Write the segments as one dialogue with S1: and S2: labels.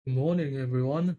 S1: Morning, everyone.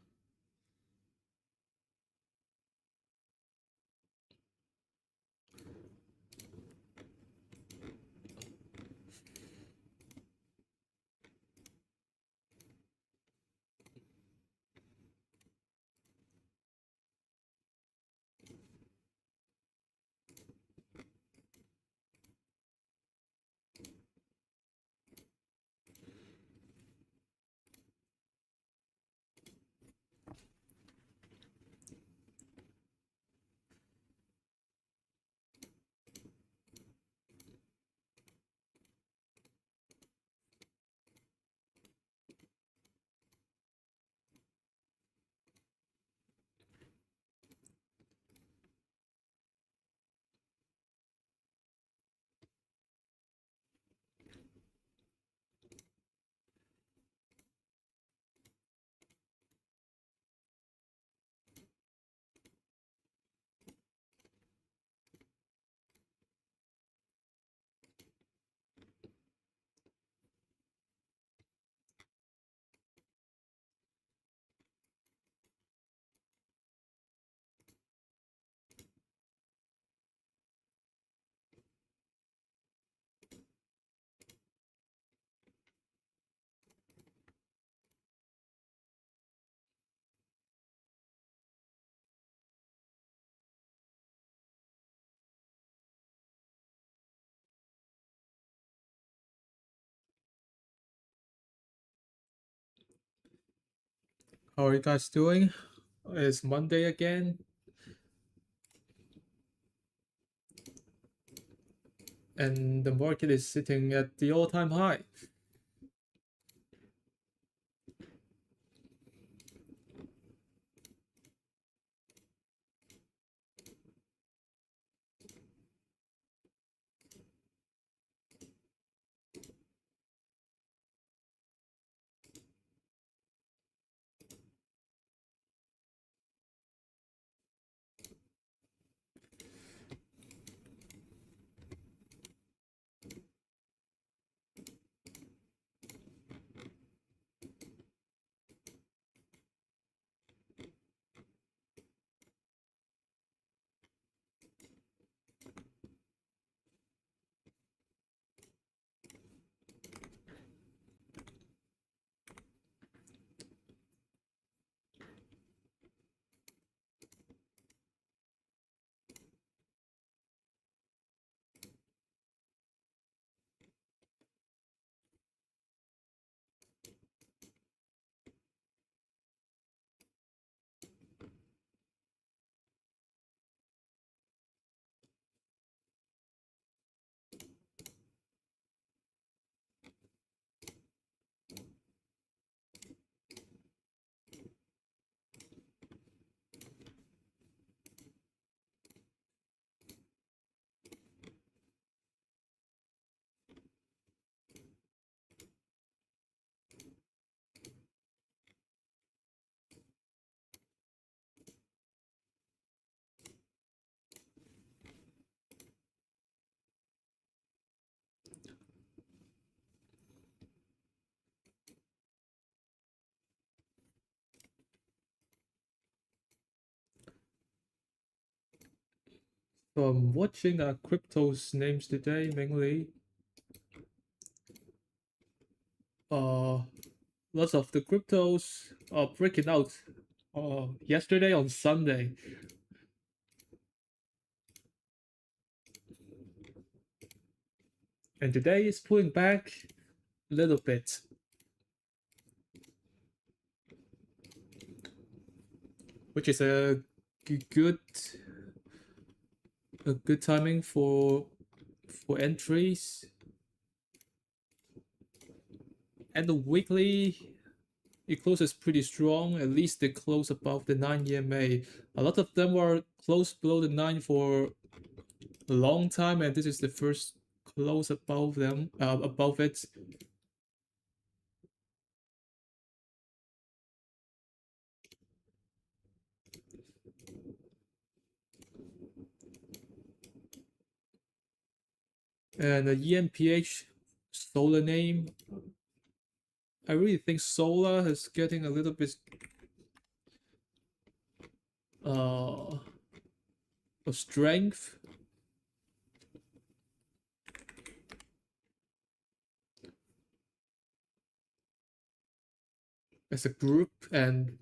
S1: How are you guys doing? It's Monday again, and the market is sitting at the all-time high. So I'm watching cryptos names today, mainly. Uh, Lots of the cryptos are breaking out. Yesterday on Sunday, and today it's pulling back a little bit, which is good a good timing for entries. And the weekly it closes pretty strong. At least they close above the 9 EMA. A lot of them were close below the 9 for a long time, and this is the first close above them, above it. And the EMPH solar name, I really think solar is getting a little bit uh of strength as a group, and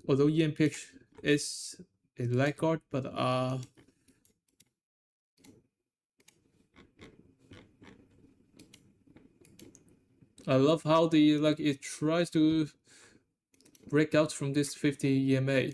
S1: although EMPH is a laggard, but I love how the like it tries to break out from this 50 EMA.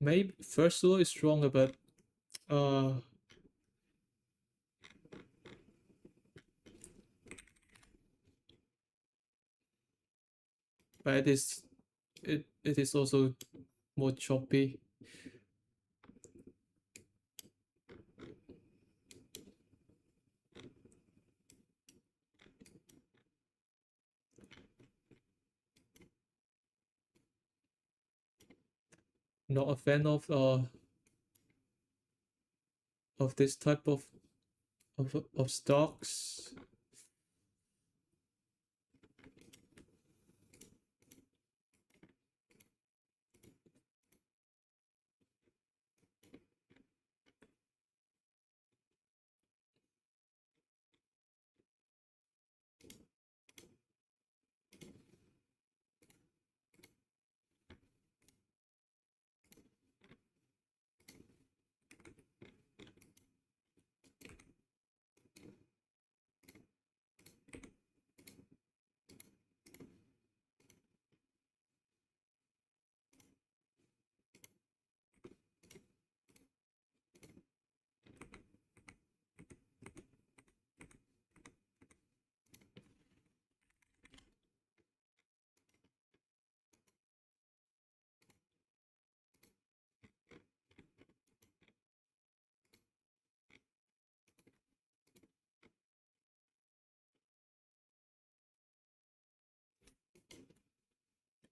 S1: Maybe first solo is stronger, but uh but it is also more choppy. Not a fan of this type of stocks.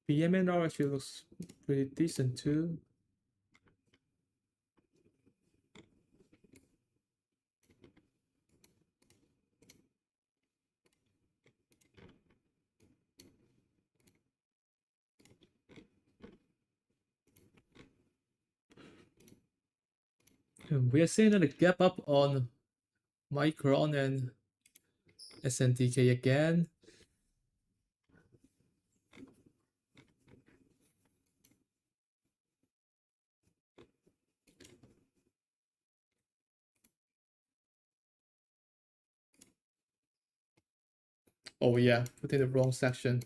S1: BMNR actually looks pretty decent too. And we are seeing a gap up on Micron and SNTK again. Oh yeah, put in the wrong section.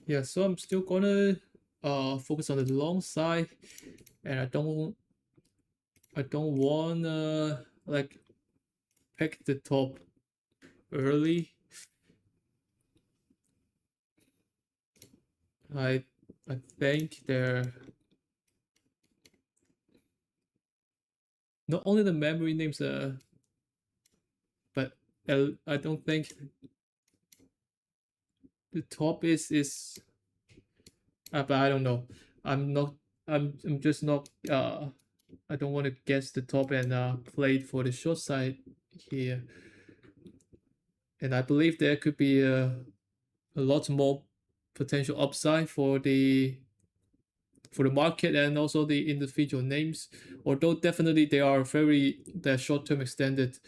S1: Yeah, so I'm still gonna focus on the long side, and I don't wanna like pick the top early. I I think not only the memory names, but I don't think the top but I don't know. I'm not. I'm just not. I don't want to guess the top and play it for the short side here. And I believe there could be a lot more potential upside for the market and also the individual names. Although definitely they are they're short term extended.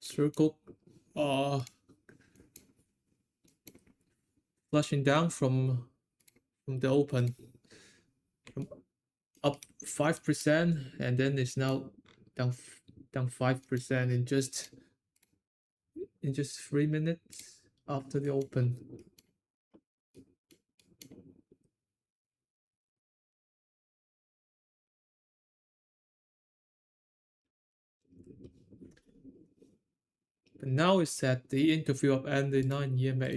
S1: Circle uh flushing down from the open from up 5%, and then it's now down down 5% in just 3 minutes after the open. But now it's at the interview of and the 9 EMA.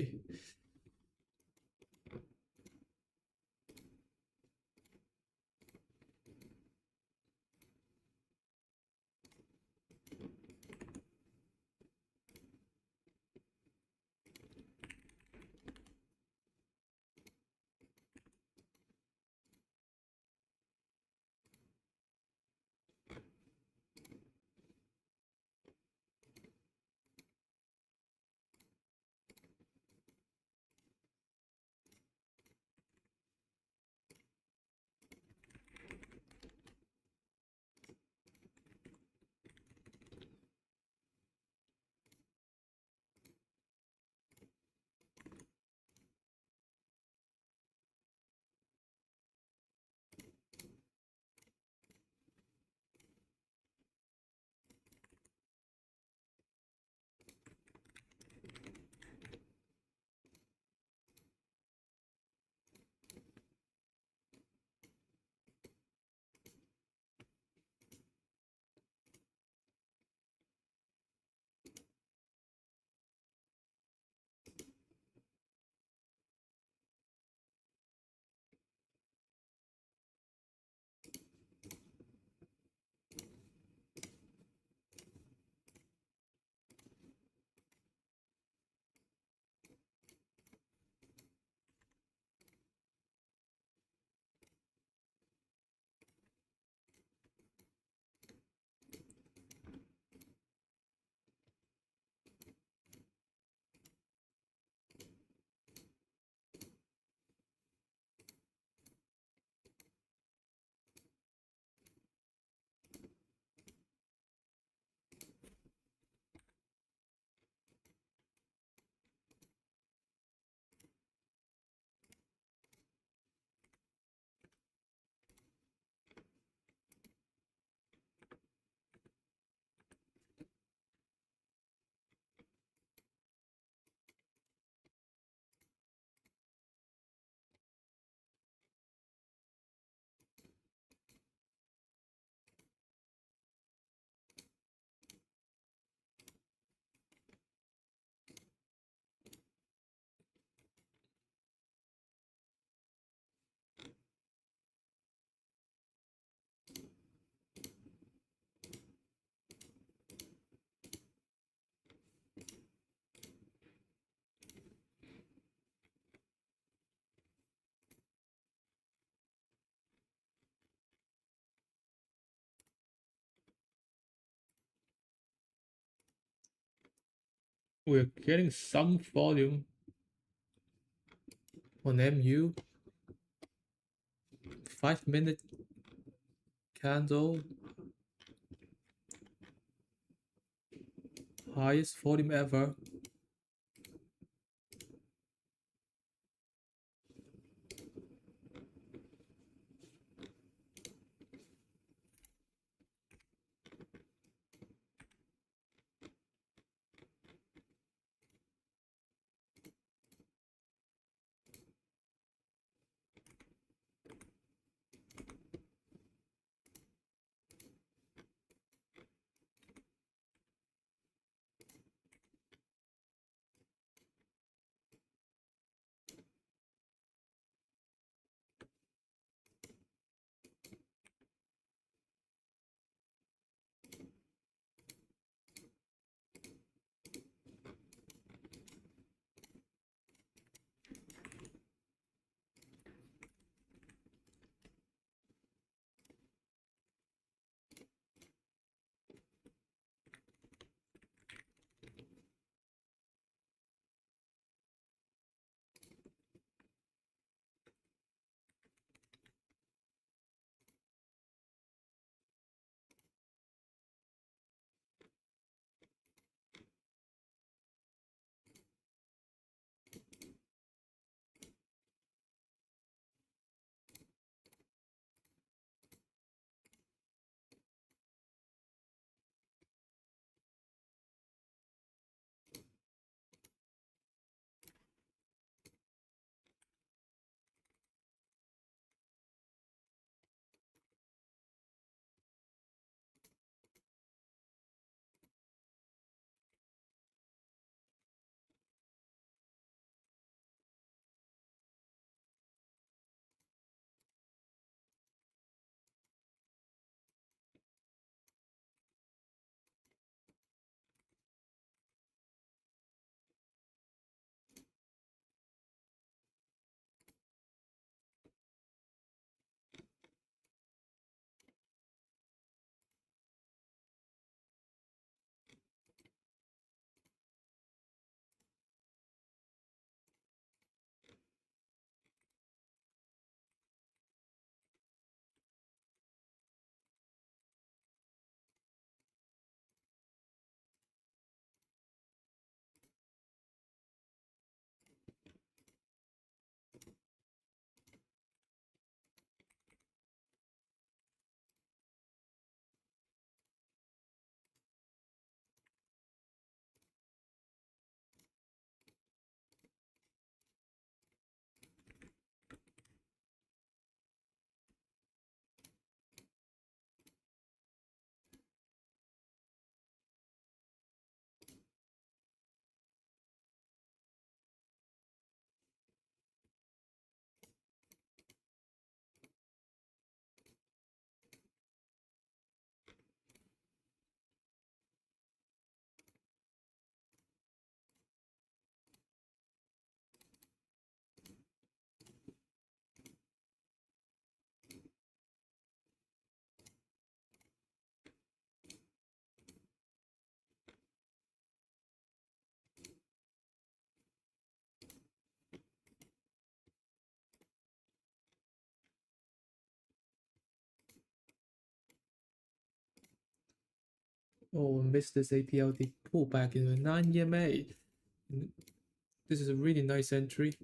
S1: We're getting some volume on MU. 5-minute candle. Highest volume ever. Oh, missed this APLD pullback in a 9 EMA. This is a really nice entry.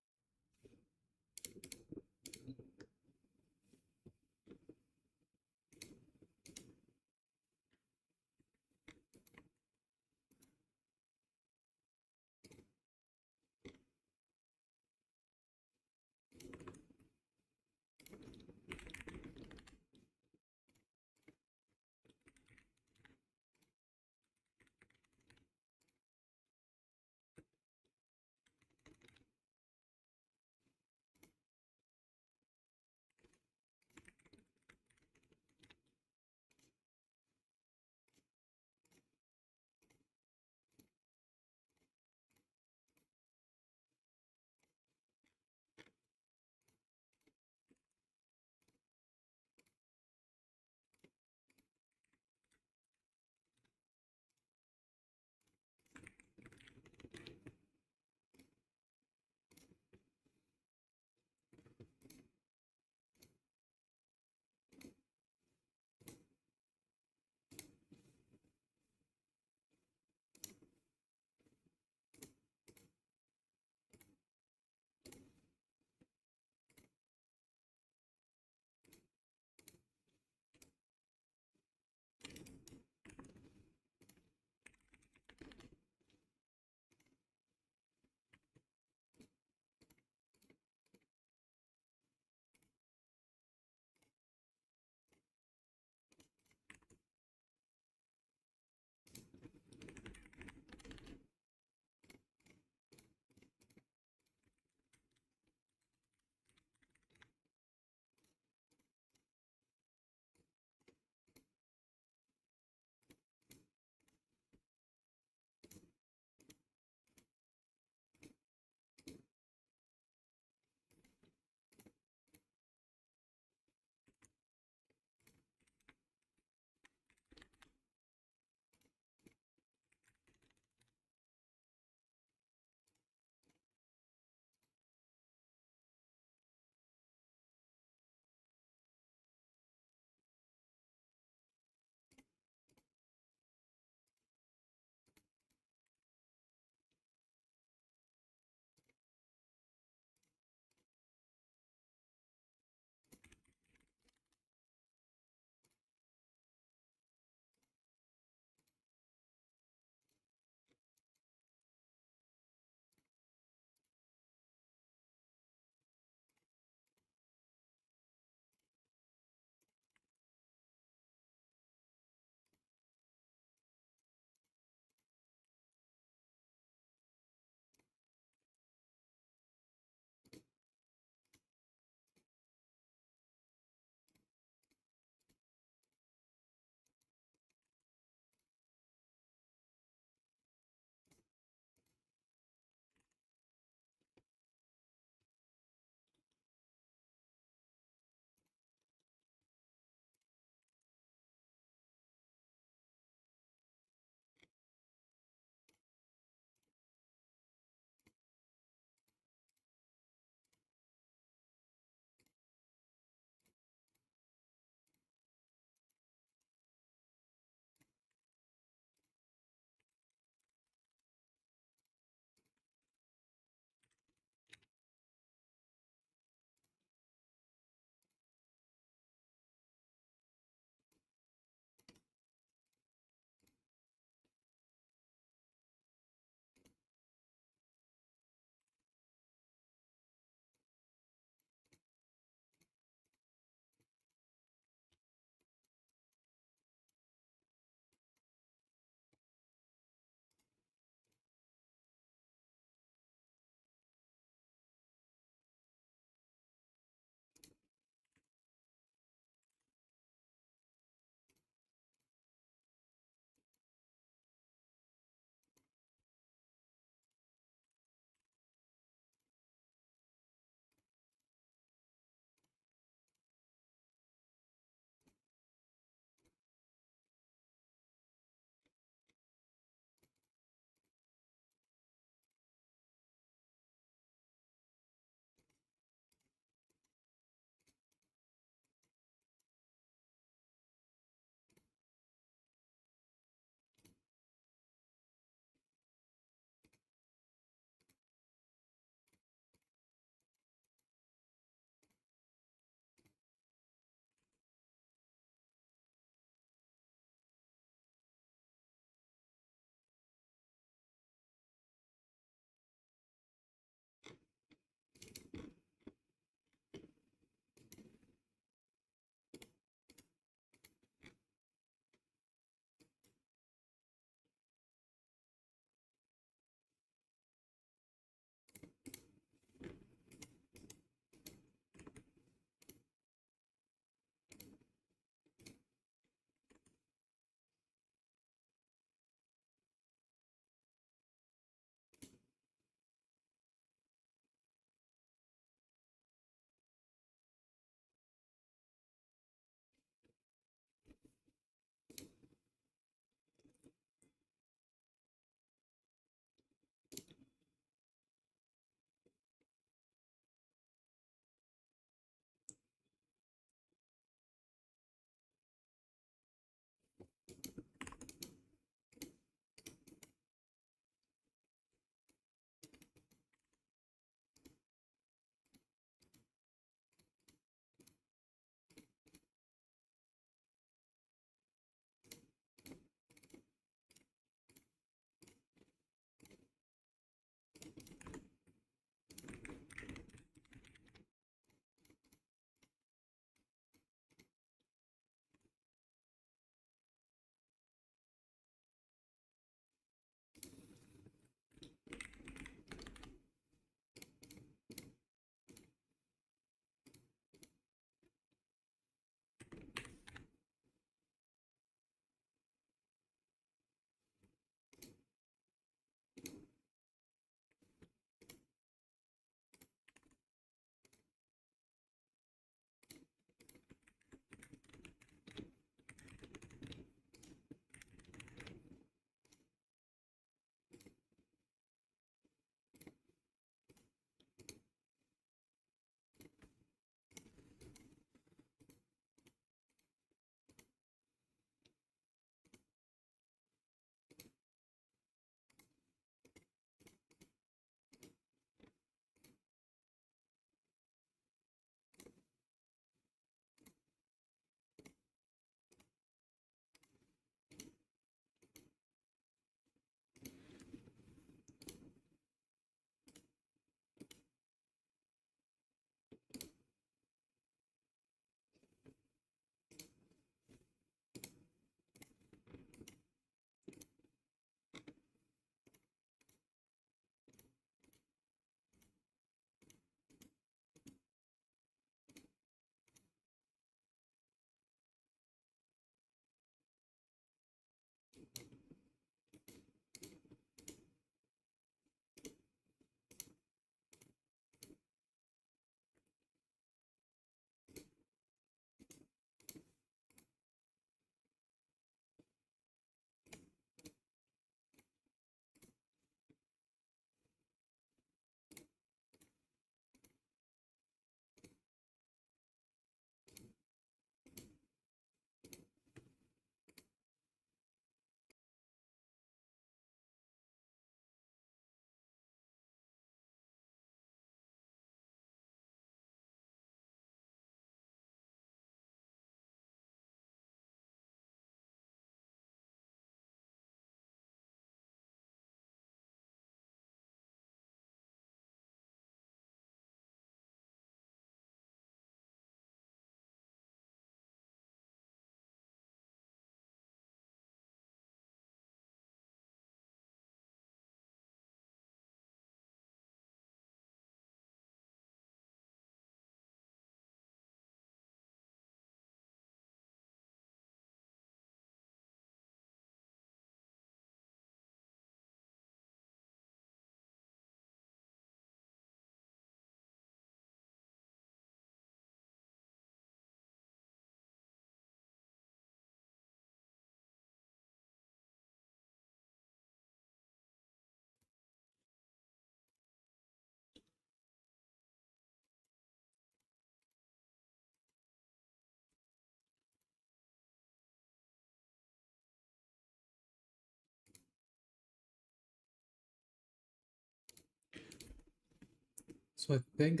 S1: So I think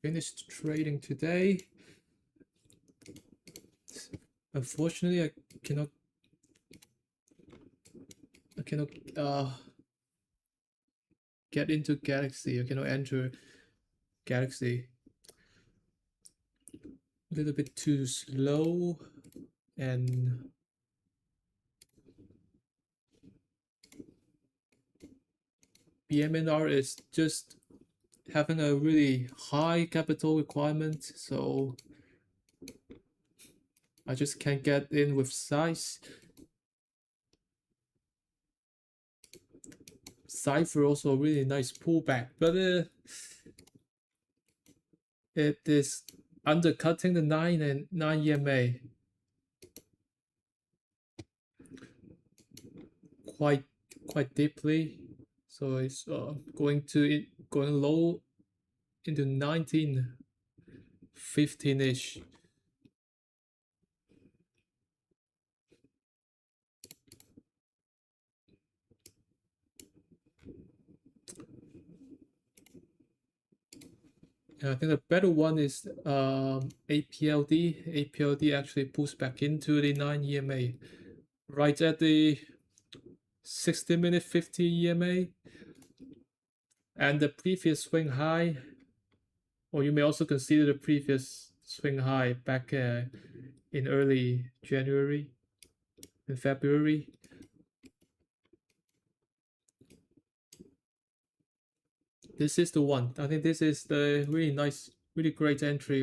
S1: finished trading today. Unfortunately, I cannot get into Galaxy. I cannot enter Galaxy. A little bit too slow, and BMNR is just having a really high capital requirement, so I just can't get in with size. Cypher also a really nice pullback, but it is undercutting the 9 and 9 EMA quite deeply. So it's going low into 19, 15-ish. And I think the better one is APLD. APLD actually pulls back into the 9 EMA right at the 60-minute 50 EMA, and the previous swing high, or you may also consider the previous swing high back in early January, in February. This is the one. I think this is the really nice, really great entry.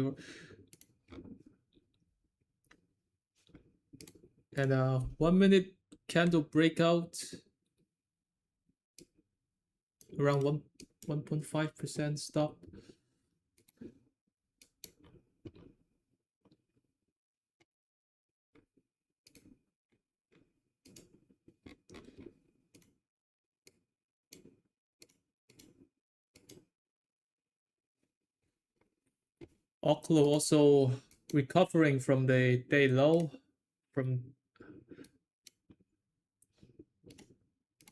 S1: And 1 minute candle breakout around 1.5% stop. Oklo also recovering from the day low from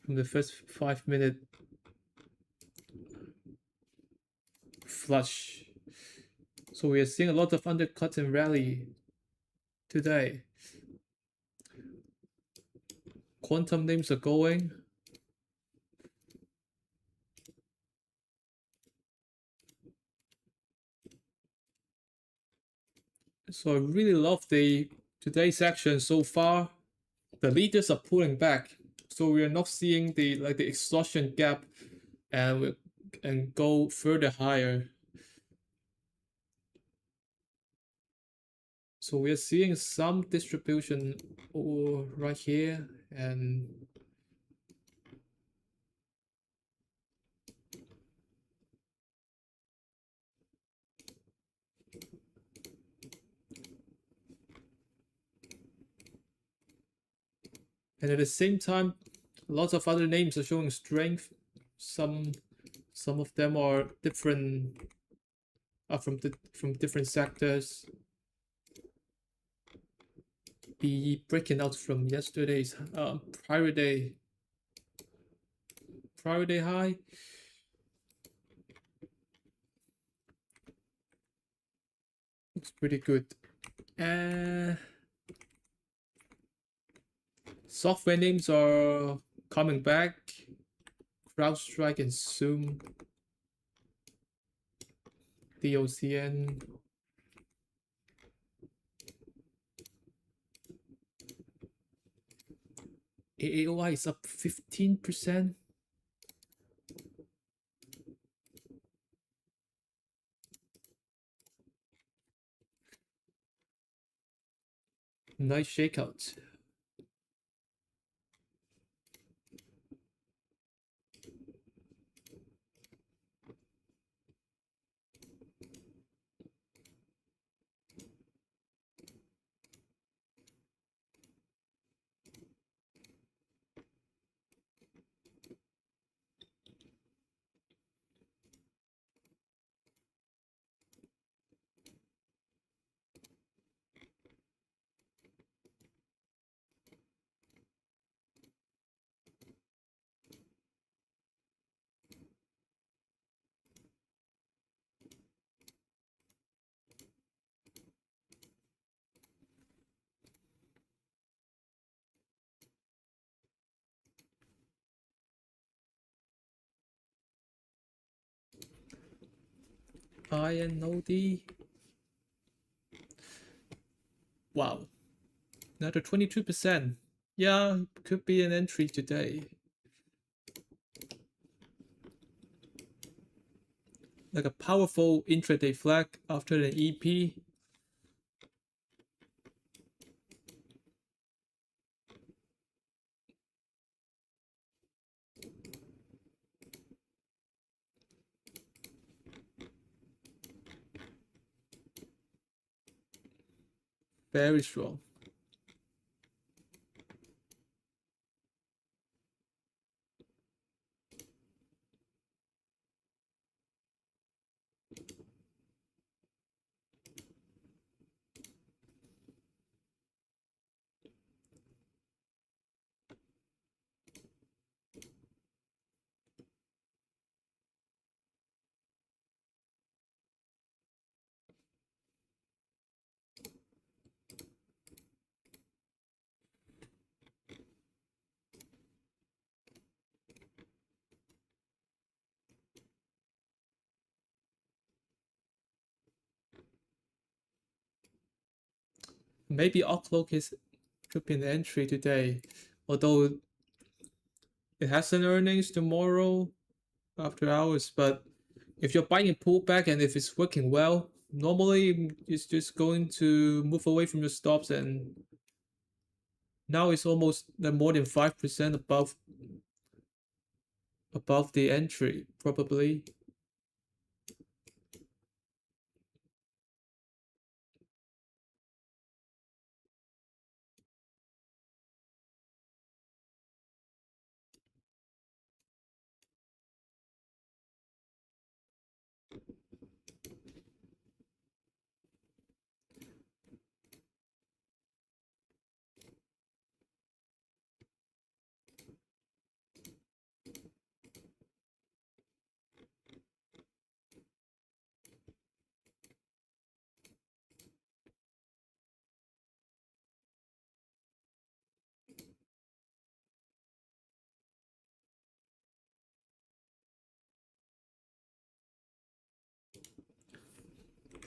S1: the first 5 minute flush. So we are seeing a lot of undercut and rally today. Quantum names are going. So I really love the today's action so far. The leaders are pulling back, so we are not seeing the exhaustion gap and go further higher. So we are seeing some distribution right here, and at the same time, lots of other names are showing strength. Some of them are different, from different sectors. Be breaking out from yesterday's prior day high. Looks pretty good. Software names are coming back. CrowdStrike and Zoom. DOCN. AAOI is up 15%. Nice shakeout. I and no D. Wow, another 22%. Yeah, could be an entry today. Like a powerful intraday flag after an EP. Very strong. Maybe Outlook is could be an entry today, although it has an earnings tomorrow after hours. But if you're buying a pullback and if it's working well, normally it's just going to move away from your stops, and now it's almost more than 5% above the entry probably.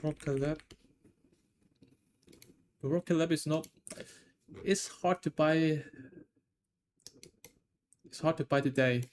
S1: Rocket Lab. Rocket Lab is not. It's hard to buy. It's hard to buy today.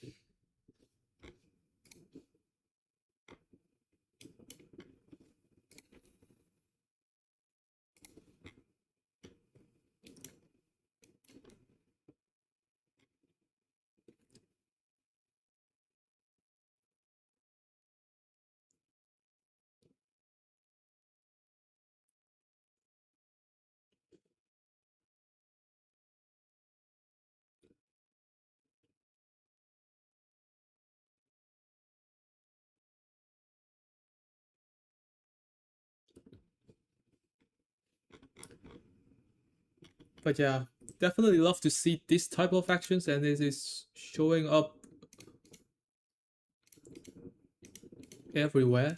S1: But yeah, definitely love to see this type of actions, and it is showing up everywhere.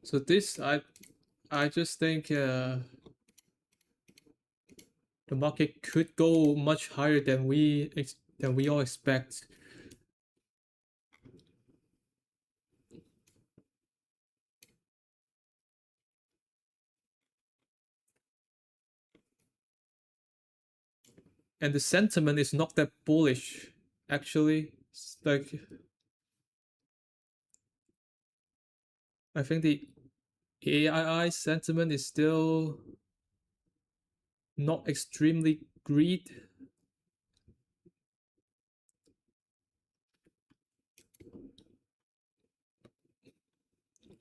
S1: So this, I just think the market could go much higher than we all expect. And the sentiment is not that bullish, actually. It's like I think the AII sentiment is still not extremely greed,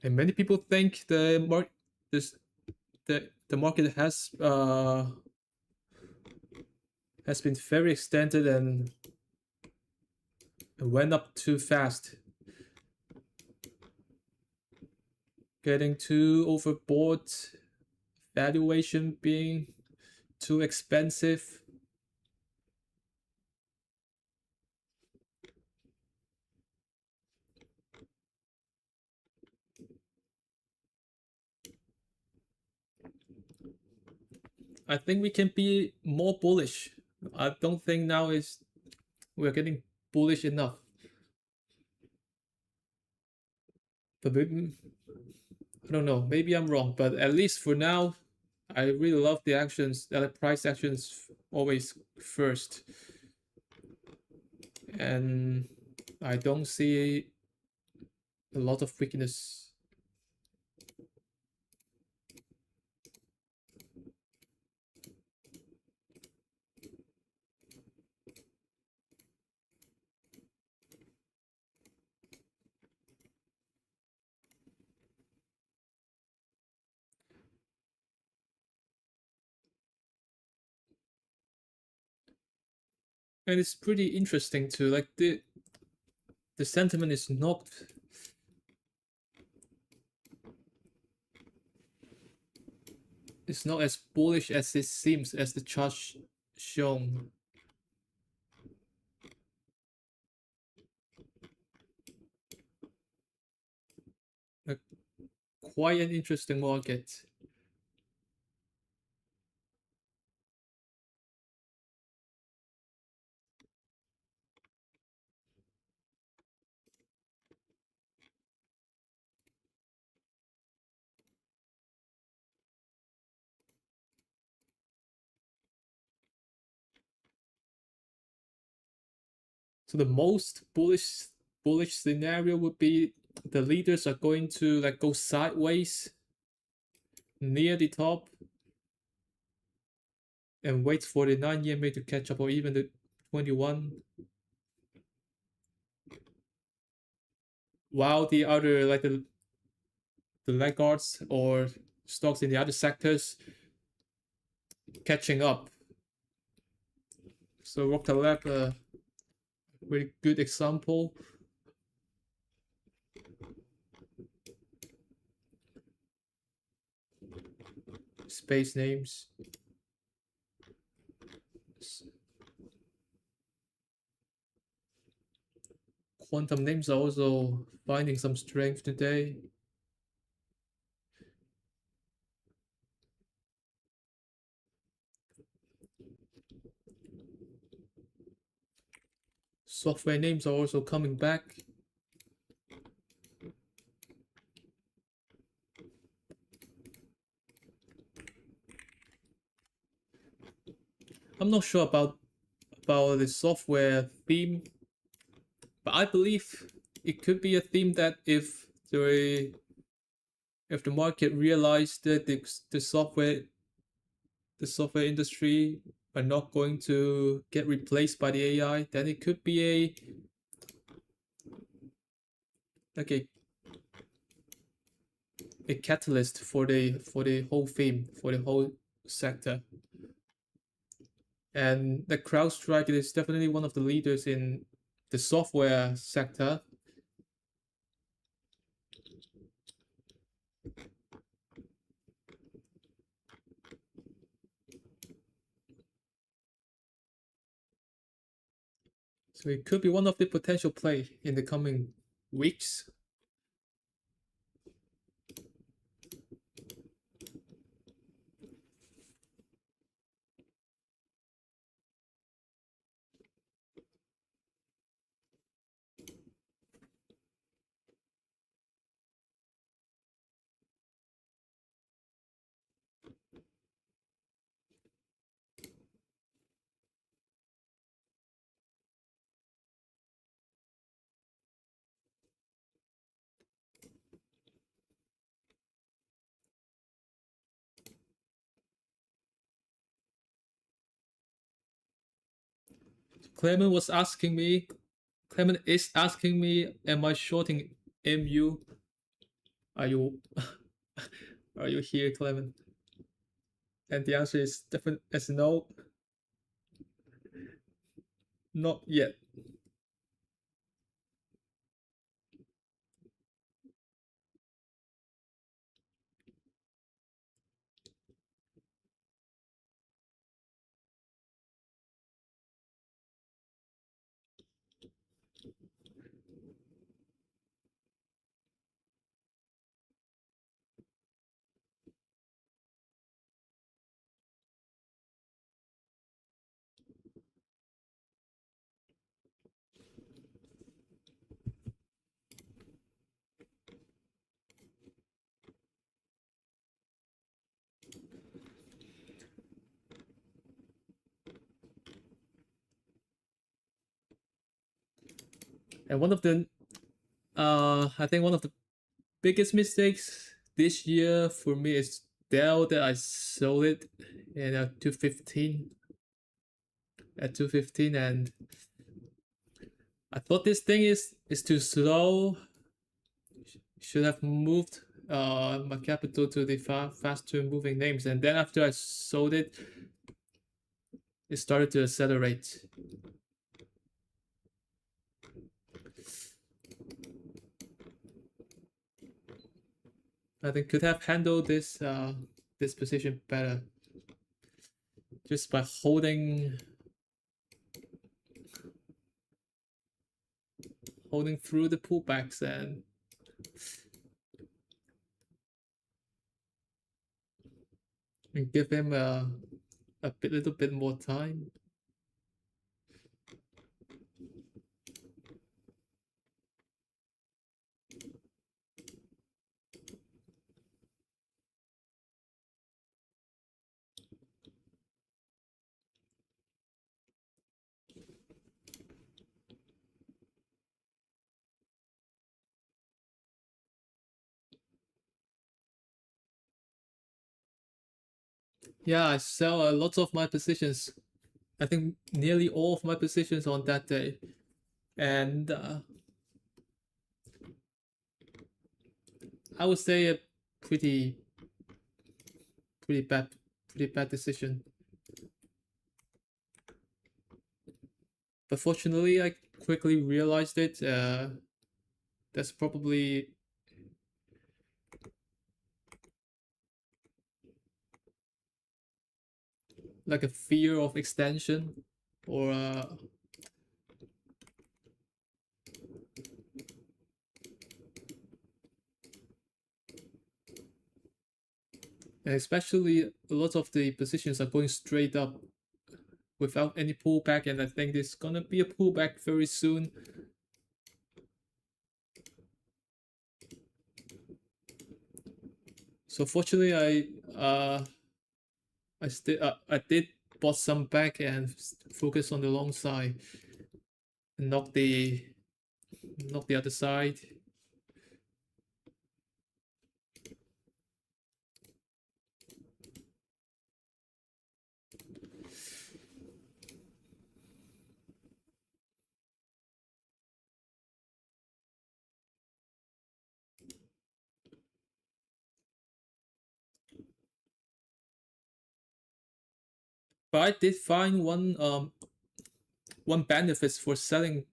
S1: and many people think this the market has been very extended and went up too fast, getting too overboard, valuation being too expensive. I think we can be more bullish I don't think now is we're getting bullish enough. But maybe, I don't know. Maybe I'm wrong, but at least for now, I really love the actions. The price actions always first, and I don't see a lot of weakness. And it's pretty interesting too. Like the sentiment is not, it's not as bullish as it seems as the chart shown. Like, quite an interesting market. So the most bullish scenario would be the leaders are going to like go sideways near the top and wait for the 9 EMA to catch up, or even the 21, while the other like the laggards or stocks in the other sectors catching up. So Rocket Lab, a very good example. Space names. Quantum names are also finding some strength today. Software names are also coming back. I'm not sure about the software theme, but I believe it could be a theme that if the market realized that the software industry are not going to get replaced by the AI, then it could be a like a catalyst for the whole theme, for the whole sector. And the CrowdStrike is definitely one of the leaders in the software sector. So it could be one of the potential play in the coming weeks. Clement was asking me, Clement is asking me, am I shorting MU? Are you are you here, Clement? And the answer is definitely as no, not yet. And one of the I think one of the biggest mistakes this year for me is Dell that I sold it in 215 at 215, and I thought this thing is too slow. Should have moved my capital to the faster moving names, and then after I sold it, it started to accelerate. I think could have handled this position better just by holding through the pullbacks and give him little bit more time. Yeah, I sell a lot of my positions. I think nearly all of my positions on that day, and I would say a pretty pretty bad pretty bad decision. But fortunately, I quickly realized it. That's probably like a fear of extension, or and especially a lot of the positions are going straight up without any pullback, and I think there's gonna be a pullback very soon. So fortunately, I did bought some back and focus on the long side, and knock the other side. But I did find one benefit for selling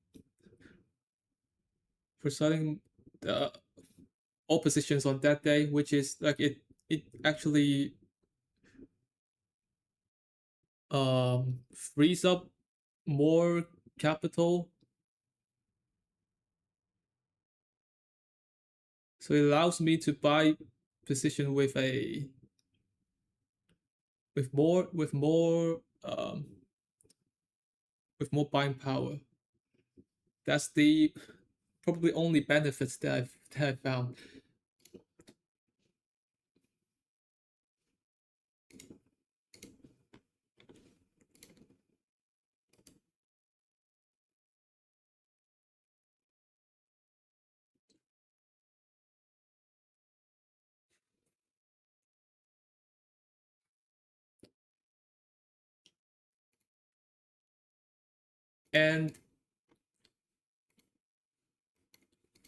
S1: uh, all positions on that day, which is like it actually frees up more capital, so it allows me to buy position with more with more with more buying power. That's the probably only benefits that I've found. And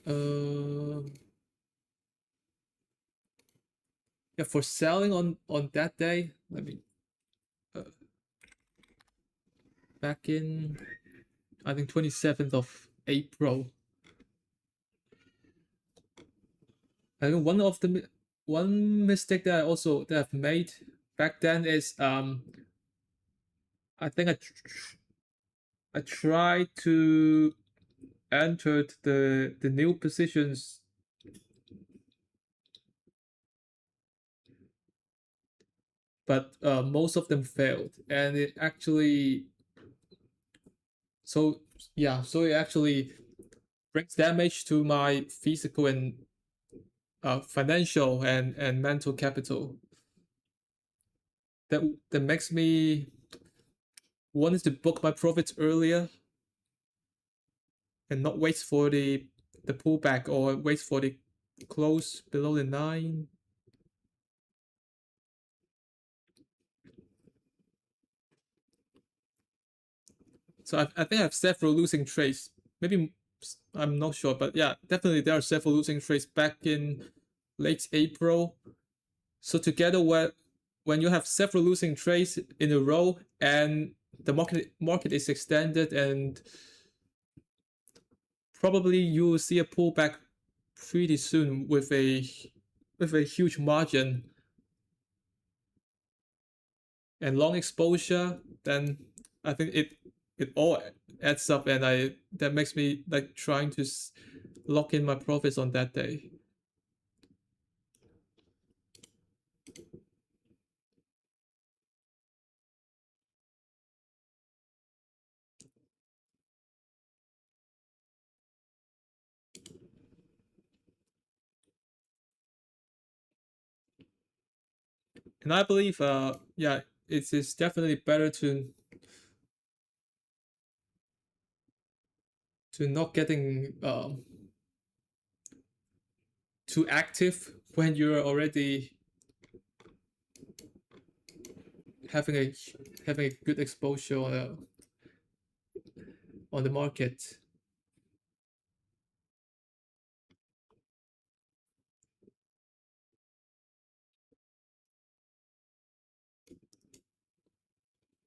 S1: uh yeah, for selling on that day, let me uh, back in I think 27th of April. I think one mistake that I also that I've made back then is I think I tried to enter the new positions, but most of them failed, and it actually so yeah, so it actually brings damage to my physical and financial and mental capital. That makes me wanted to book my profits earlier, and not wait for the pullback or wait for the close below the 9. So I think I have several losing trades. Maybe I'm not sure, but yeah, definitely there are several losing trades back in late April. So together, when you have several losing trades in a row and the market is extended, and probably you will see a pullback pretty soon with a huge margin and long exposure, then I think it all adds up, and I that makes me like trying to lock in my profits on that day. And I believe, yeah, it is definitely better to not getting too active when you're already having a having a good exposure on the market.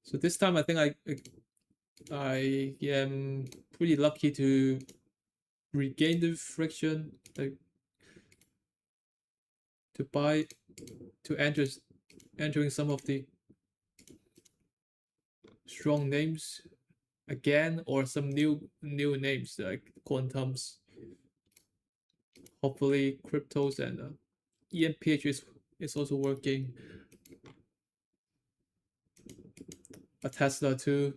S1: So this time I think I am pretty lucky to regain the friction, like to buy to entering some of the strong names again, or some new names like quantums, hopefully cryptos, and EMPH is also working, a Tesla too.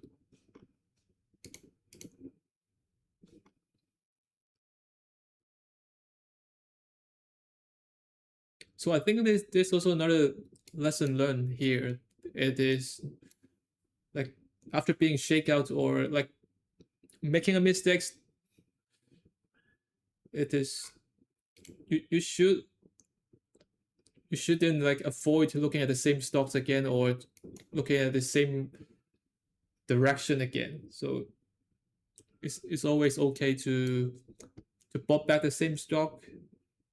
S1: So I think there's also another lesson learned here. It is like, after being shakeout or like making a mistakes, it is you shouldn't like avoid looking at the same stocks again, or looking at the same direction again. So it's always okay to bought back the same stock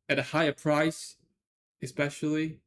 S1: at a higher price, especially.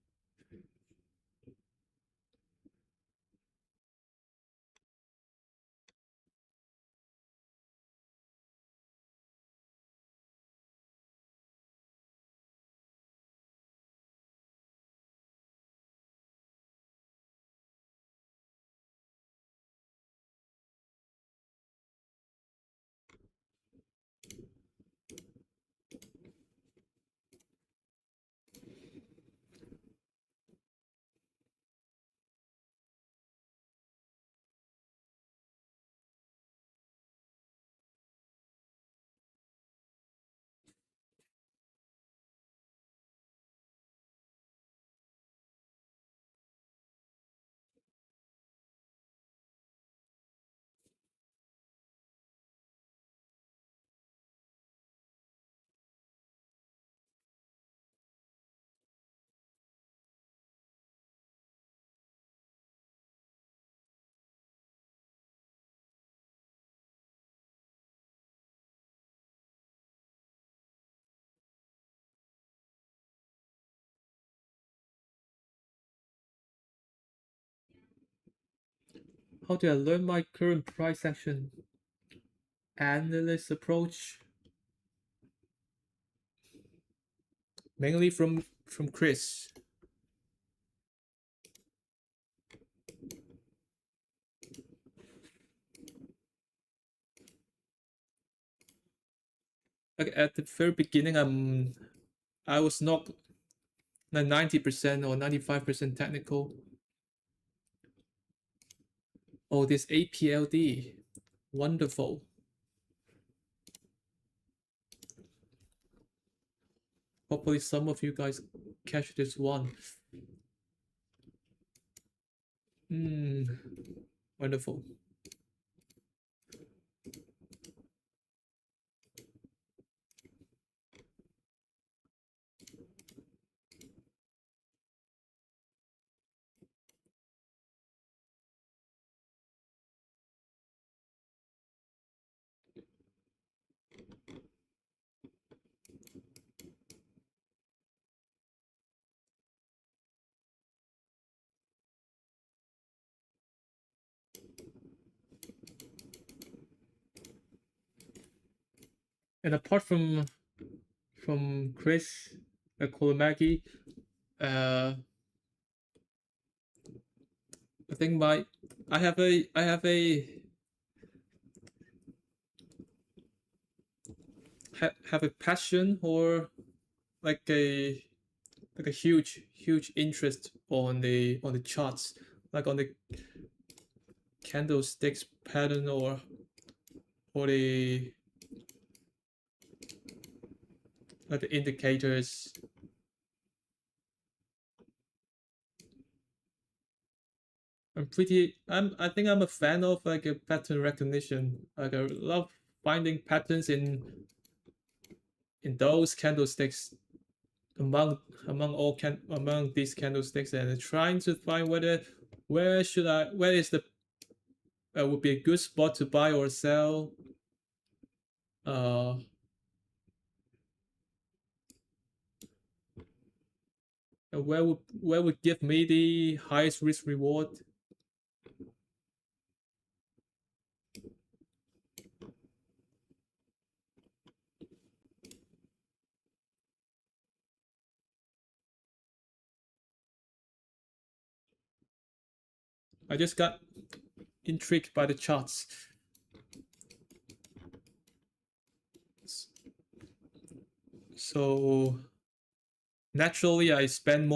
S1: How do I learn my current price action analyst approach? Mainly from Chris. Like at the very beginning, I was not like 90% or 95% technical. Oh, this APLD, wonderful. Hopefully, some of you guys catch this one. Hmm, wonderful. And apart from Chris Kolomaki, uh, I think I have a passion, or like a huge interest on the charts, like on the candlesticks pattern, or the like the indicators. I think I'm a fan of like a pattern recognition. Like I love finding patterns in those candlesticks, among these candlesticks, and trying to find where is the would be a good spot to buy or sell. Uh, where would give me the highest risk reward. I just got intrigued by the charts. So naturally, I spend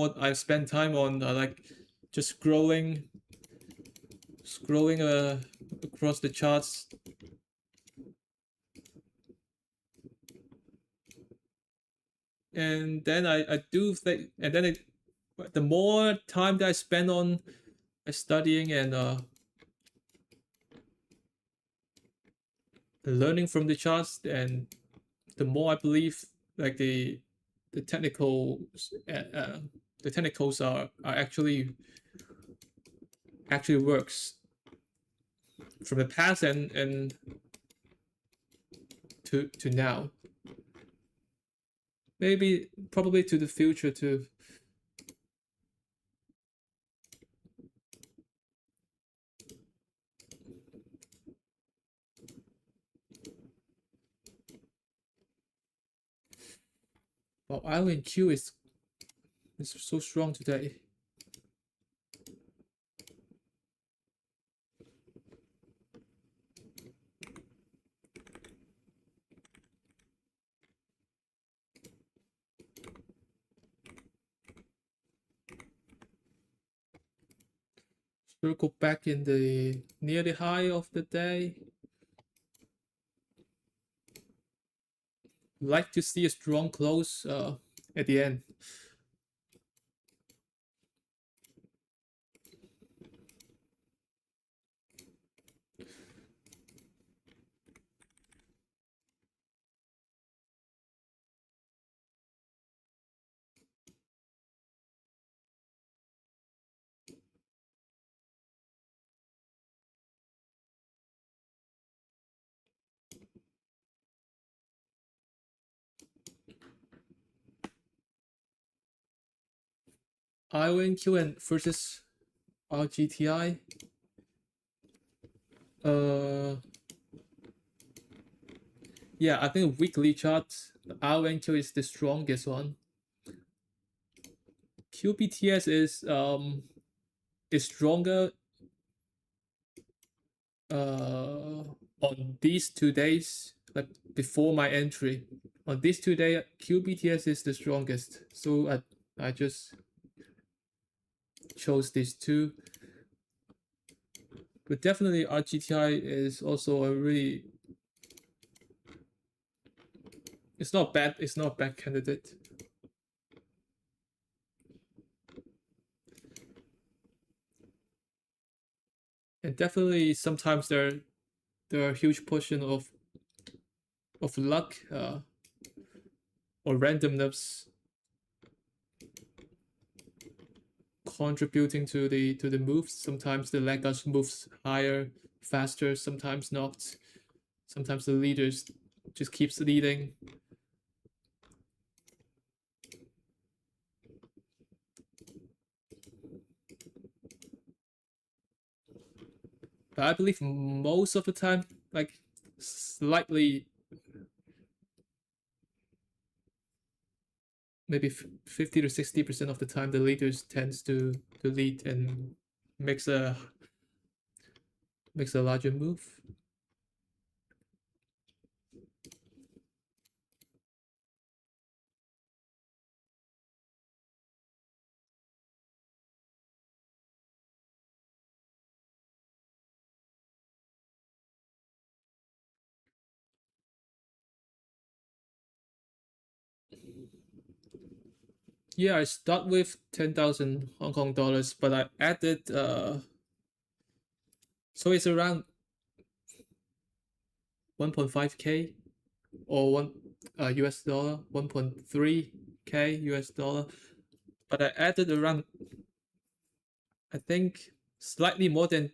S1: time on like just scrolling across the charts, and then I do think, and then the more time that I spend on studying and learning from the charts, and the more I believe like the technicals the technicals are actually works from the past and to now, maybe probably to the future too. Well, Island Q is so strong today. Circle back in the near the high of the day. Like to see a strong close at the end. IONQ and versus RGTI. Uh, yeah, I think weekly chart, IONQ is the strongest one. QBTS is stronger on these 2 days, like before my entry. On these 2 days, QBTS is the strongest. So I just chose these two. But definitely RGTI is also a really, it's not a bad candidate. And definitely sometimes there are a huge portion of luck or randomness contributing to the moves. Sometimes the laggards moves higher, faster, sometimes not. Sometimes the leaders just keeps leading. But I believe most of the time, like slightly maybe 50 to 60% of the time the leaders tends to lead and makes a larger move. Yeah, I start with 10,000 Hong Kong dollars, but I added so it's around 1.5k or one US dollar, 1.3k US dollar. But I added around, I think, slightly more than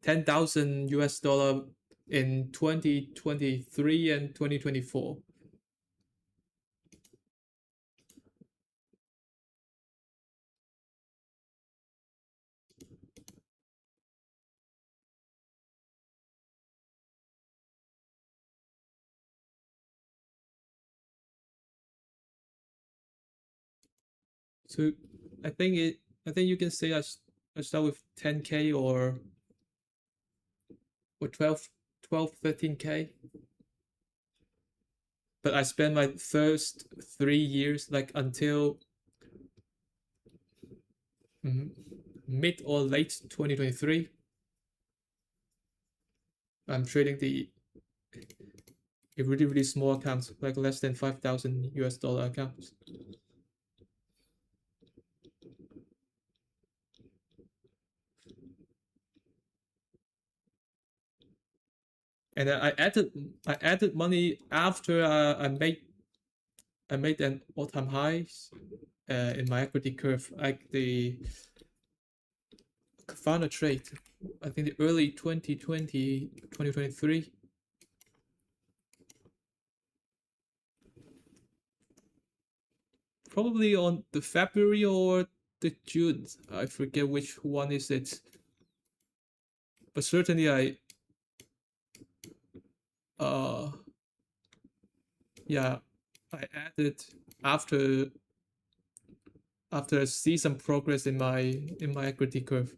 S1: 10,000 US dollar in 2023 and 2024. So I think it. I think you can say I start with 10k or 13k. But I spent my first 3 years, like until mm, mid or late 2023. I'm trading the a really really small accounts, like less than 5,000 US dollar accounts. And I added money after I made an all-time highs in my equity curve. Like the found a trade, I think the early 2020 2023. Probably on the February or the June. I forget which one is it. But certainly uh yeah, I added after I see some progress in my equity curve.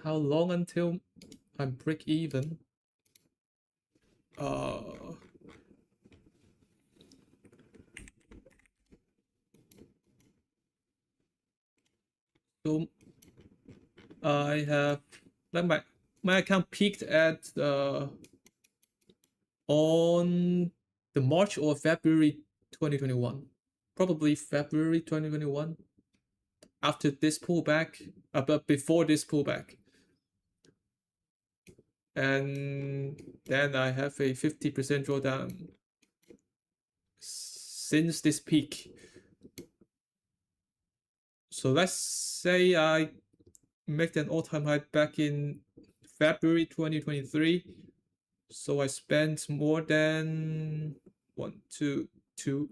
S1: How long until I break even? Uh so I have like my account peaked at on the March or February 2021. Probably February 2021 after this pullback, but before this pullback. And then I have a 50% drawdown since this peak. So let's say I make an all-time high back in February 2023. So I spent more than one, two, 2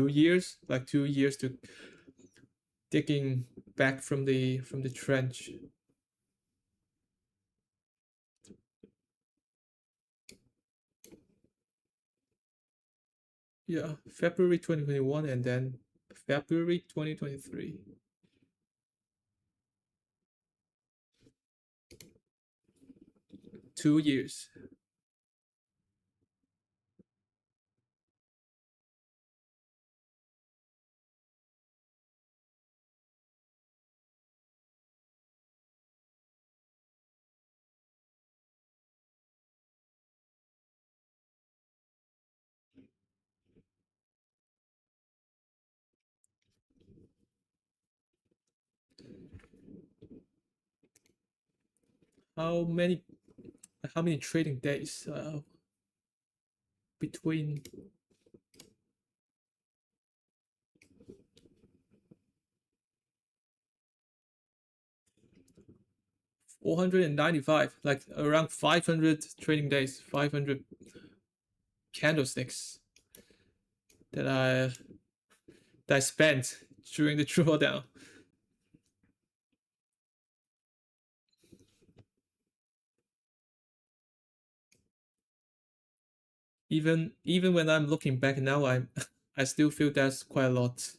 S1: years, like 2 years to digging back from the trench. Yeah, February 2021 and then February 2023. 2 years. how many trading days between 495, like around 500 trading days, 500 candlesticks that I spent during the drawdown. Even when I'm looking back now, I still feel that's quite a lot.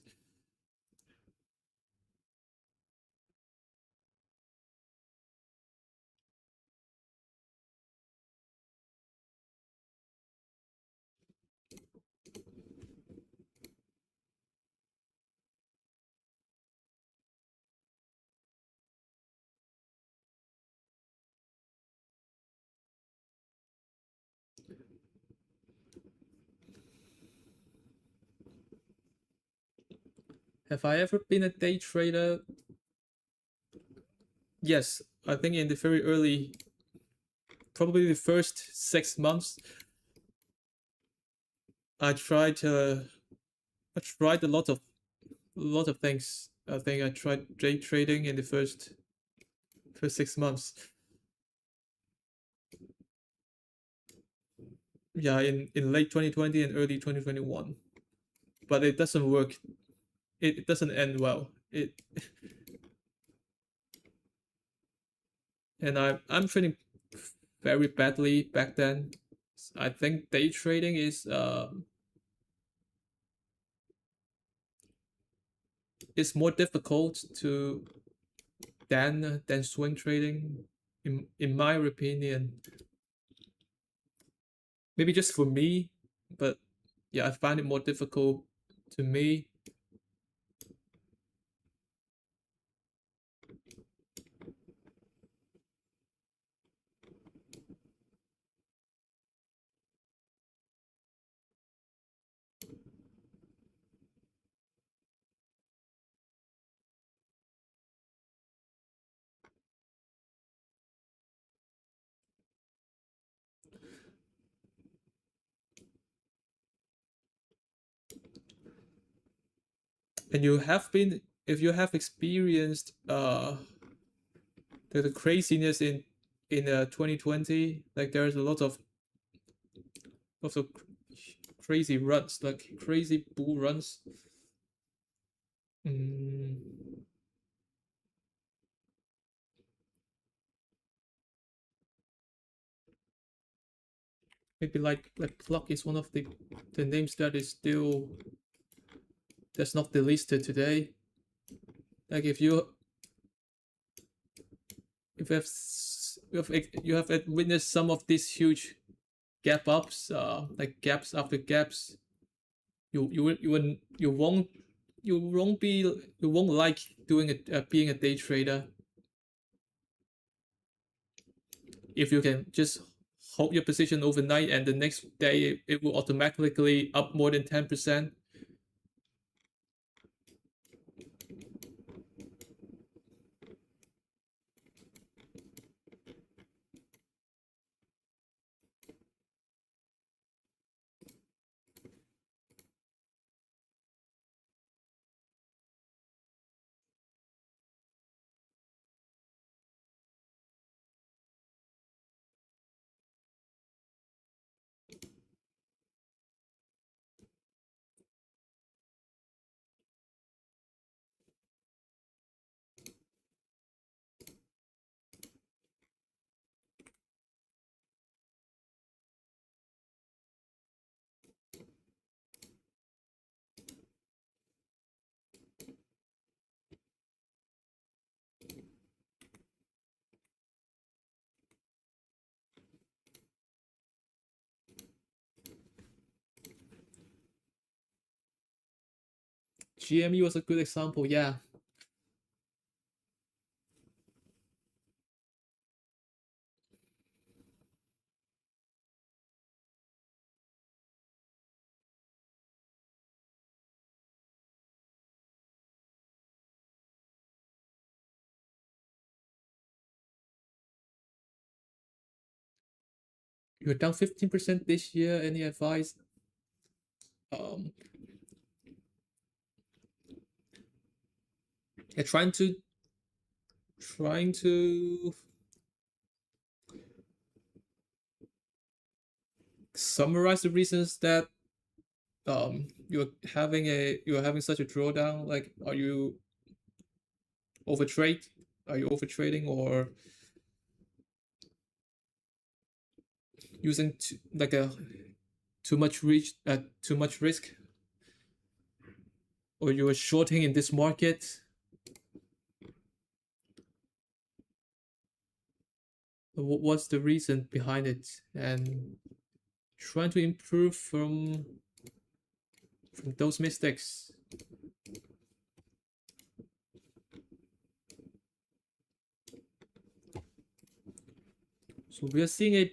S1: Have I ever been a day trader? Yes, I think in the very early, probably the first 6 months, I tried uh, I tried a lot of things. I think I tried day trading in the first 6 months. Yeah, in late 2020 and early 2021, but it doesn't work. It doesn't end well. It and I'm trading very badly back then. I think day trading is more difficult to than swing trading, in my opinion. Maybe just for me, but yeah, I find it more difficult to me. And you have been, if you have experienced the craziness in 2020, like there's a lot of crazy runs, like crazy bull runs. Mm, maybe like Pluck is one of the names that is still that's not delisted today. Like if you have witnessed some of these huge gap ups, like gaps after gaps, you won't like doing it, being a day trader if you can just hold your position overnight and the next day it will automatically up more than 10%. GME was a good example. Yeah, You're down 15% this year. Any advice? Um, yeah, trying to summarize the reasons that you're having such a drawdown. Like, are you overtrade? Are you overtrading or using like a too much risk, or you are shorting in this market? What's the reason behind it? And trying to improve from those mistakes. So we are seeing a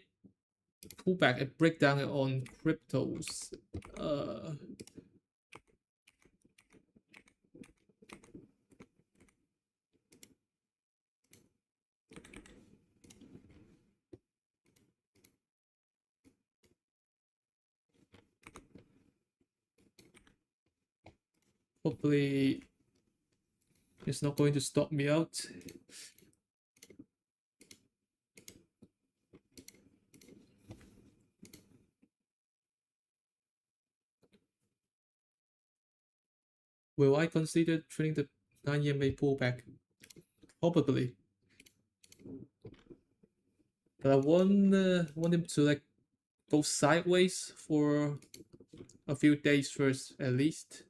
S1: pullback, a breakdown on cryptos. Uh, Hopefully, it's not going to stop me out. Will I consider trading the 9 EMA pullback? Probably, but I want him to like go sideways for a few days first, at least.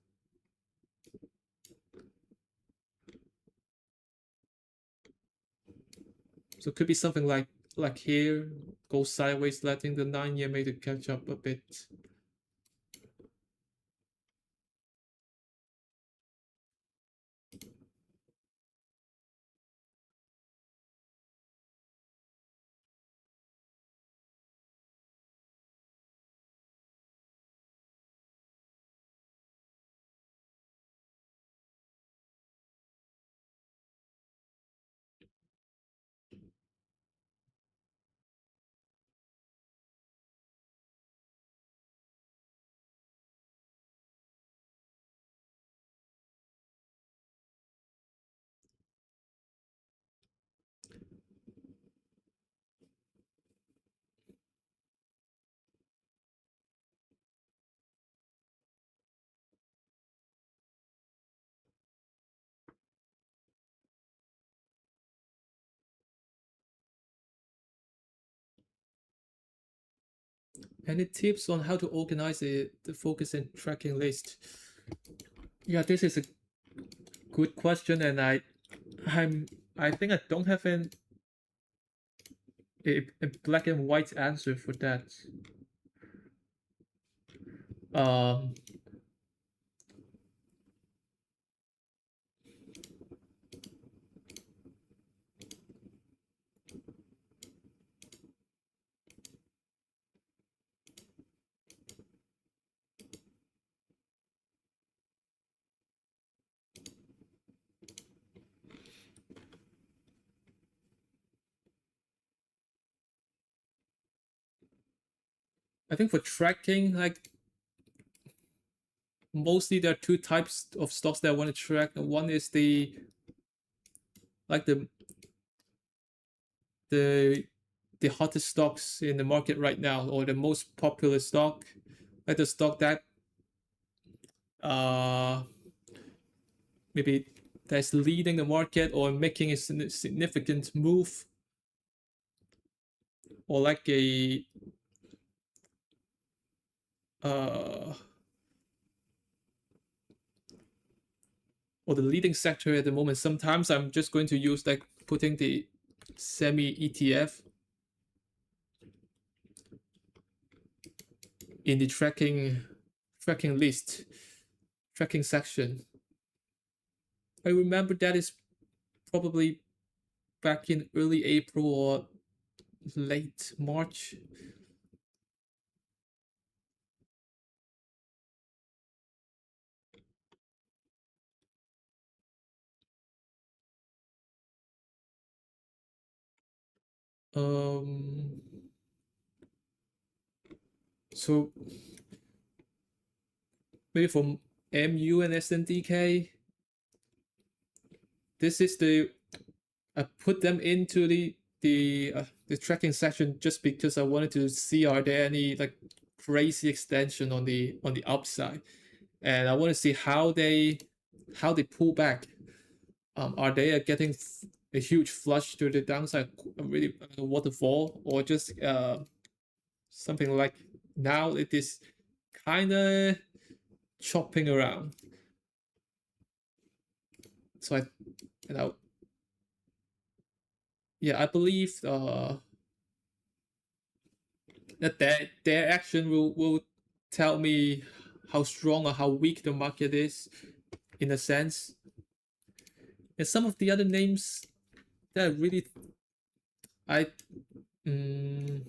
S1: So it could be something like here, go sideways, letting the 9 EMA to catch up a bit. Any tips on how to organize the focus and tracking list? Yeah, this is a good question, and I'm I think I don't have a black and white answer for that. Um, I think for tracking, like mostly there are two types of stocks that I want to track. One is like the the hottest stocks in the market right now, or the most popular stock, like the stock that uh maybe that's leading the market or making a significant move, or like a uh or the leading sector at the moment. Sometimes I'm just going to use like putting the semi ETF in the tracking list, tracking section. I remember that is probably back in early April or late March. Um, So maybe from MU and SNDK, this is the I put them into the tracking section just because I wanted to see are there any like crazy extension on the upside, and I want to see how they pull back. Are they getting a huge flush to the downside, really waterfall, or just something like now it is kind of chopping around. So I, you know, yeah, I believe that their action will tell me how strong or how weak the market is in a sense. And some of the other names that really I mm,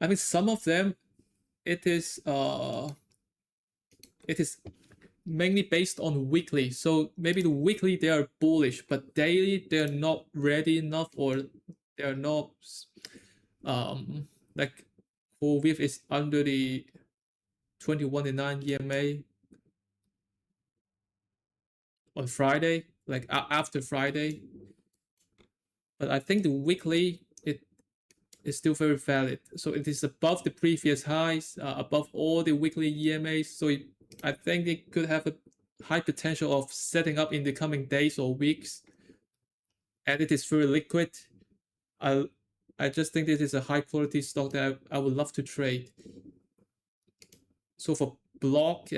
S1: I mean some of them it is uh it is mainly based on weekly. So maybe the weekly they are bullish, but daily they're not ready enough or they're not like whole width is under the 21 and 9 EMA on Friday, like after Friday. But I think the weekly it is still very valid. So it is above the previous highs, above all the weekly EMAs. So I think it could have a high potential of setting up in the coming days or weeks. And it is very liquid. I I just think this is a high quality stock that I would love to trade. So for block,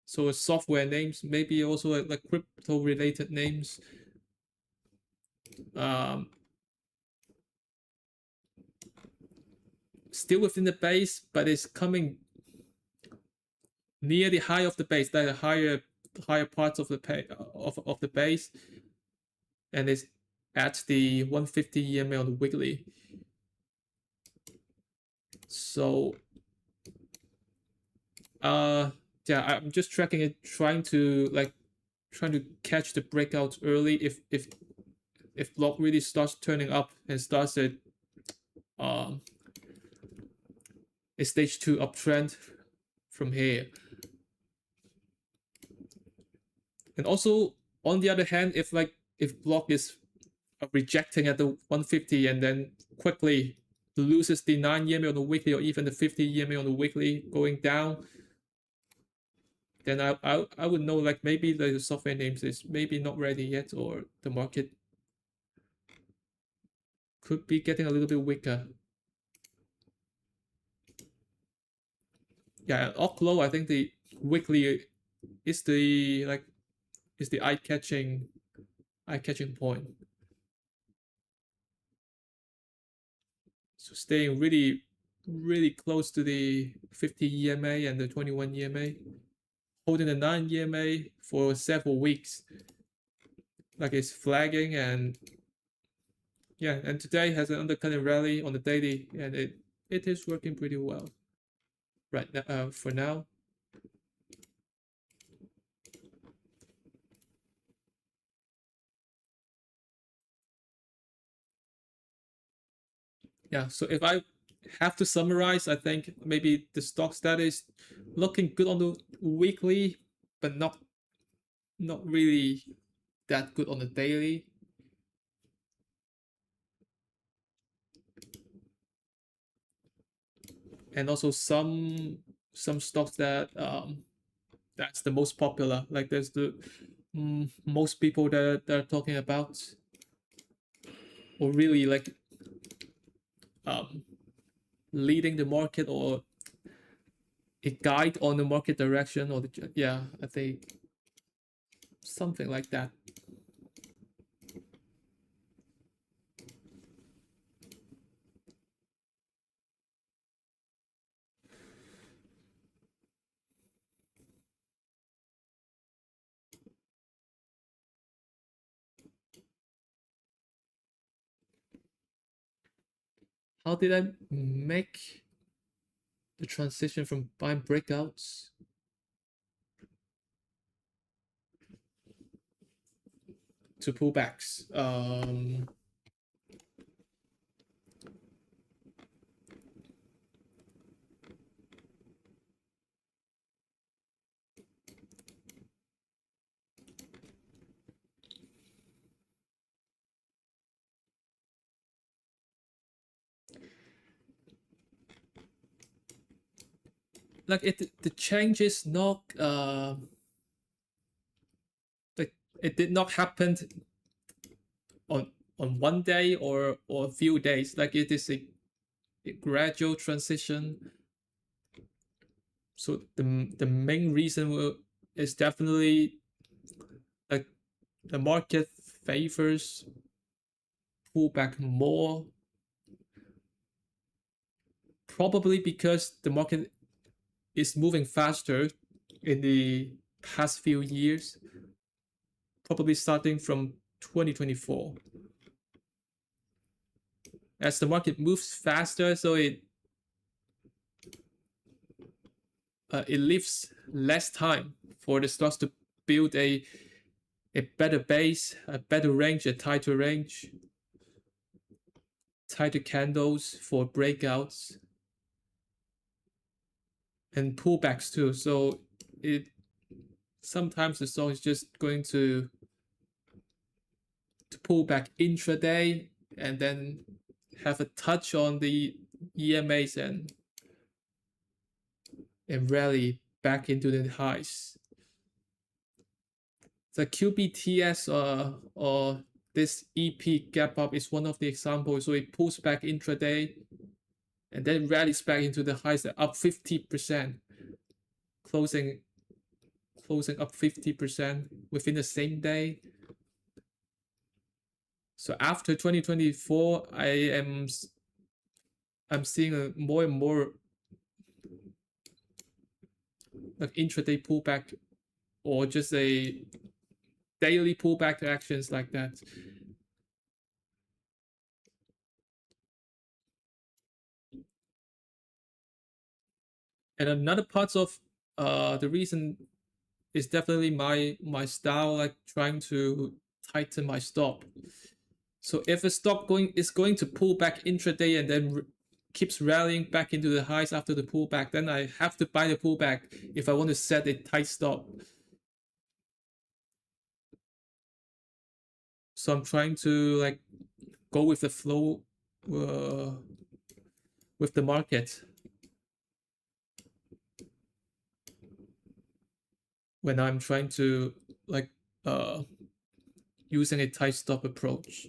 S1: so software names, maybe also like crypto related names. Um, Still within the base, but it's coming near the high of the base, like the higher parts of the of the base, and it's at the 150 EMA on the weekly. So yeah, I'm just tracking it, trying to catch the breakouts early if block really starts turning up and starts um a stage 2 uptrend from here. And also on the other hand, if block is rejecting at the 150 and then quickly loses the 9 EMA on the weekly or even the 50 EMA on the weekly going down, then I would know like maybe the software names is maybe not ready yet or the market could be getting a little bit weaker. Yeah, low, I think the weekly is the eye catching point. So staying really close to the 50 EMA and the 21 EMA, holding the 9 EMA for several weeks. Like it's flagging and yeah, and today has an undercutting rally on the daily and it is working pretty well right now for now. Yeah, so if I have to summarize, I think maybe the stocks that is looking good on the weekly, but not really that good on the daily. And also some stocks that that's the most popular. Like there's the most people that are talking about, or really like um, leading the market or a guide on the market direction or the yeah, I think something like that. How did I make the transition from buying breakouts to pullbacks. Like the change is not like it did not happen on one day or a few days. Like it is a gradual transition. So the main reason is definitely like the market favors pullback more, probably because the market is moving faster in the past few years, probably starting from 2024. As the market moves faster, so it leaves less time for the stocks to build a better base, a better range, a tighter range, tighter candles for breakouts and pullbacks too. So it sometimes the stock is just going to pull back intraday and then have a touch on the EMAs and rally back into the highs. The QBTS or this EP gap up is one of the examples. So it pulls back intraday and then rallies back into the highs up 50%, closing up 50% within the same day. So after 2024, I'm seeing a more and more like intraday pullback or just a daily pullback actions like that. And another part of the reason is definitely my style, like trying to tighten my stop. So if a stock is going to pull back intraday and then keeps rallying back into the highs after the pullback, then I have to buy the pullback if I want to set a tight stop. So I'm trying to like go with the flow with the market when I'm trying to like using a tight stop approach.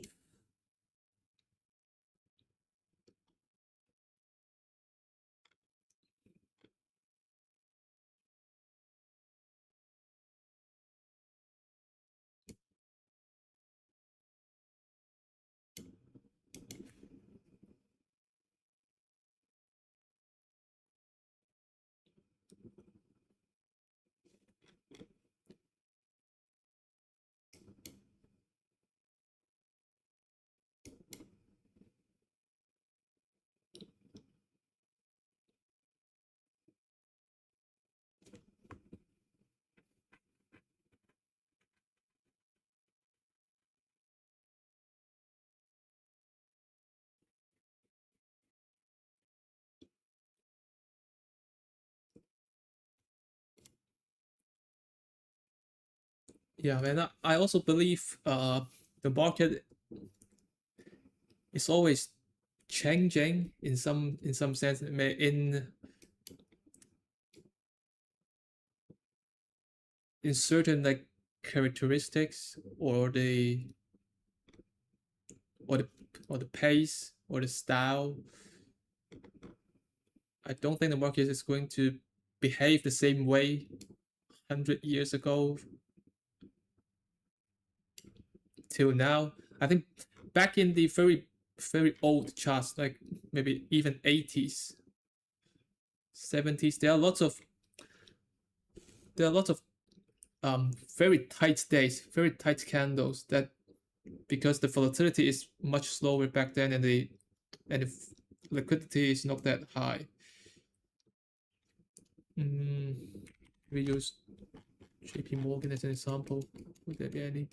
S1: Yeah, and I also believe the market is always changing in some sense in certain like characteristics or the or the pace or the style. I don't think the market is going to behave the same way 100 years ago till now. I think back in the very old charts, like maybe even 80s, 70s, there are lots of very tight days, very tight candles that because the volatility is much slower back then and the liquidity is not that high. We use JP Morgan as an example. Would there be any?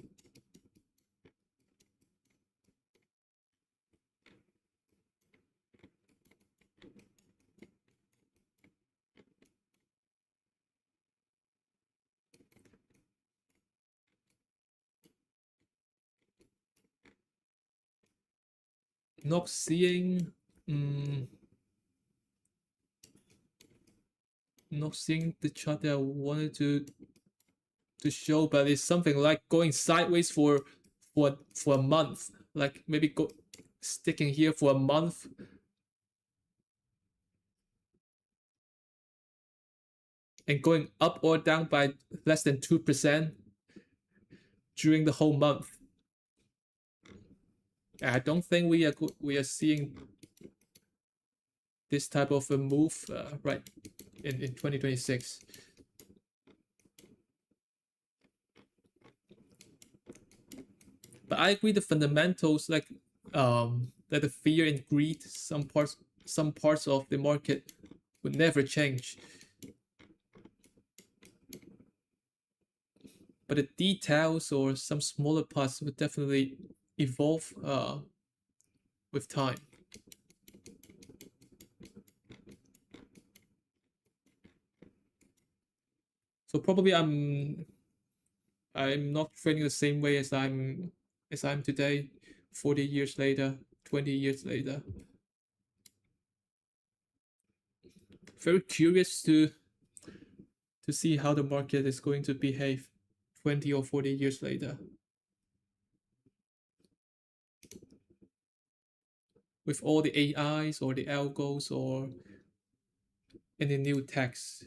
S1: not seeing mm, not seeing the chart that I wanted to show, but it's something like going sideways for a month, like maybe go sticking here for a month and going up or down by less than 2% during the whole month. I don't think we are seeing this type of a move right in 2026. But I agree the fundamentals like the fear and greed, some parts of the market would never change. But the details or some smaller parts would definitely evolve with time. So probably I'm not trading the same way as I'm today, 40 years later, 20 years later. Very curious to see how the market is going to behave 20 or 40 years later. With all the AIs or the algos or any new techs.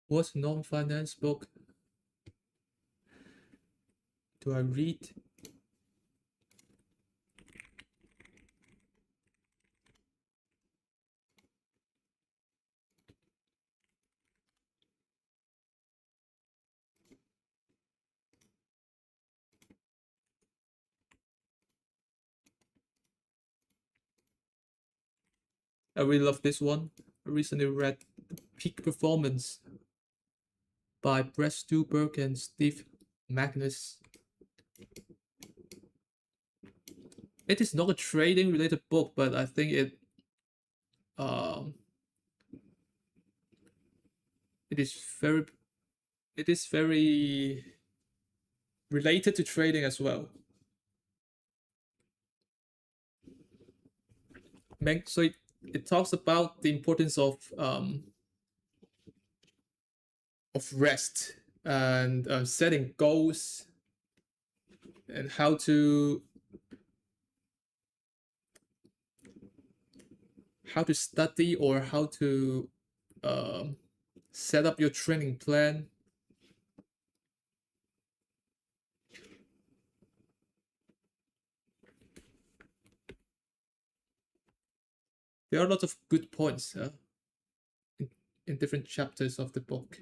S1: What non-finance book do I read? I really love this one. I recently read Peak Performance by Brett Stuberg and Steve Magnus. It is not a trading related book, but I think um it is very it is very related to trading as well. So it talks about the importance of rest and setting goals and how to study or how to um, set up your training plan. There are a lot of good points in, in different chapters of the book.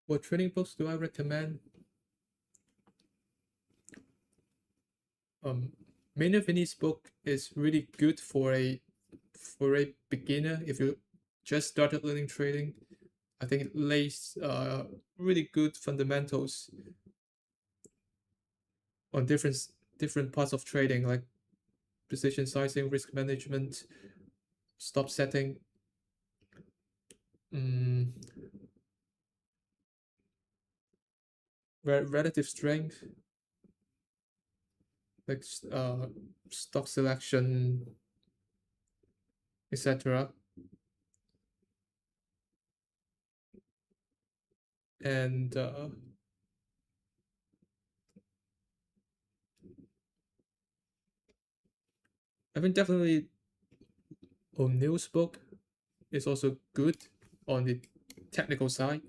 S1: What trading books do I recommend? Um, Maynard Finney's book is really good for a beginner if you just started learning trading. I think it lays really good fundamentals on different parts of trading, like position sizing, risk management, stop setting, um, relative strength, like stock selection, etc. And I think definitely O'Neill's book is also good on the technical side.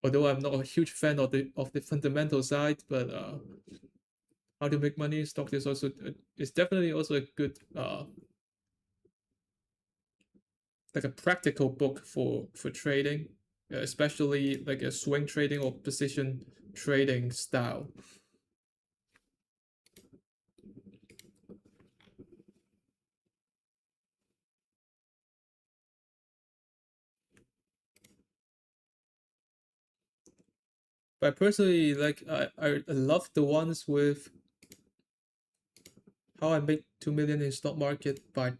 S1: Although I'm not a huge fan of the fundamental side, but how to make money in stock is also is definitely also a good like a practical book for trading, especially like a swing trading or position trading style. But personally, like I love the ones with how I made 2 million in stock market by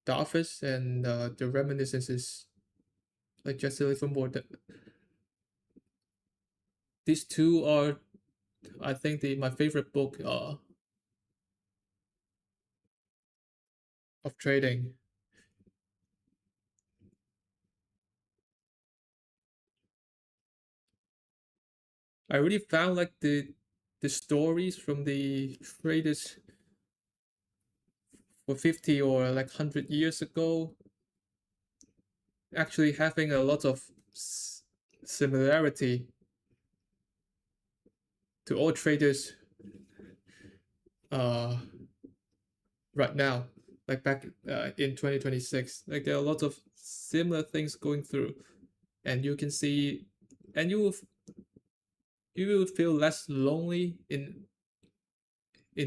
S1: Darvis and the reminiscences like Jesse Livermore. These two are, I think, my favorite book of trading. I really found like the stories from the traders for 50 or like 100 years ago actually having a lot of similarity to all traders uh right now, like back in 2026. Like there are a lot of similar things going through, and you can see, and you will feel less lonely in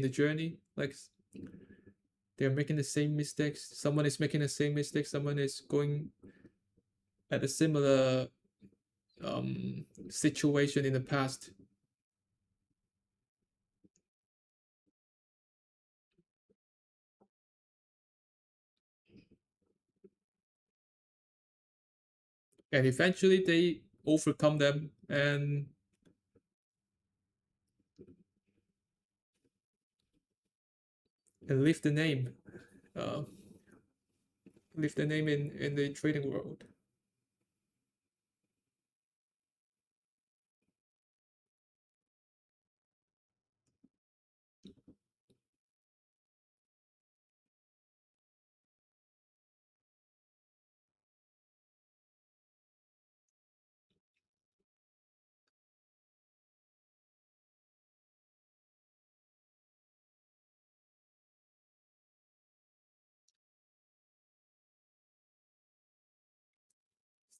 S1: the journey. Like they're making the same mistakes. Someone is making the same mistake. Someone is going at a similar situation in the past. And eventually they overcome them and uh, leave the name in the trading world.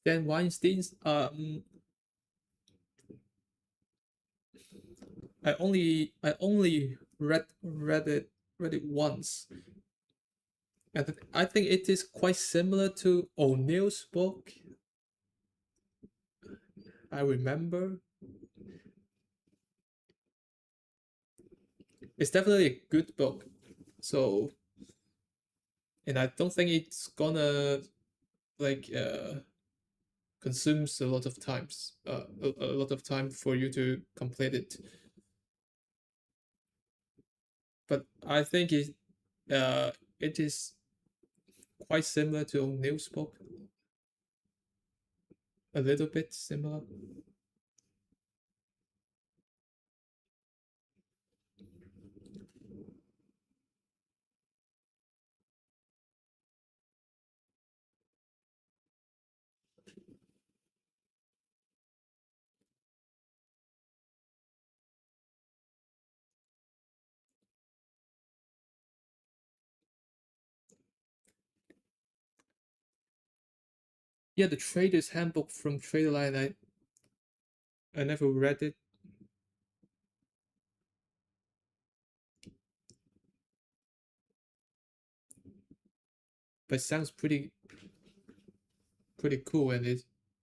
S1: Stan Weinstein's I only read it once, and I think it is quite similar to O'Neill's book. I remember it's definitely a good book. So, and I don't think it's gonna like consumes a lot of times a lot of time for you to complete it. But I think it is quite similar to O'Neill's book, a little bit similar. Yeah, the Trader's Handbook from Traderline. I never read it, but it sounds pretty cool, and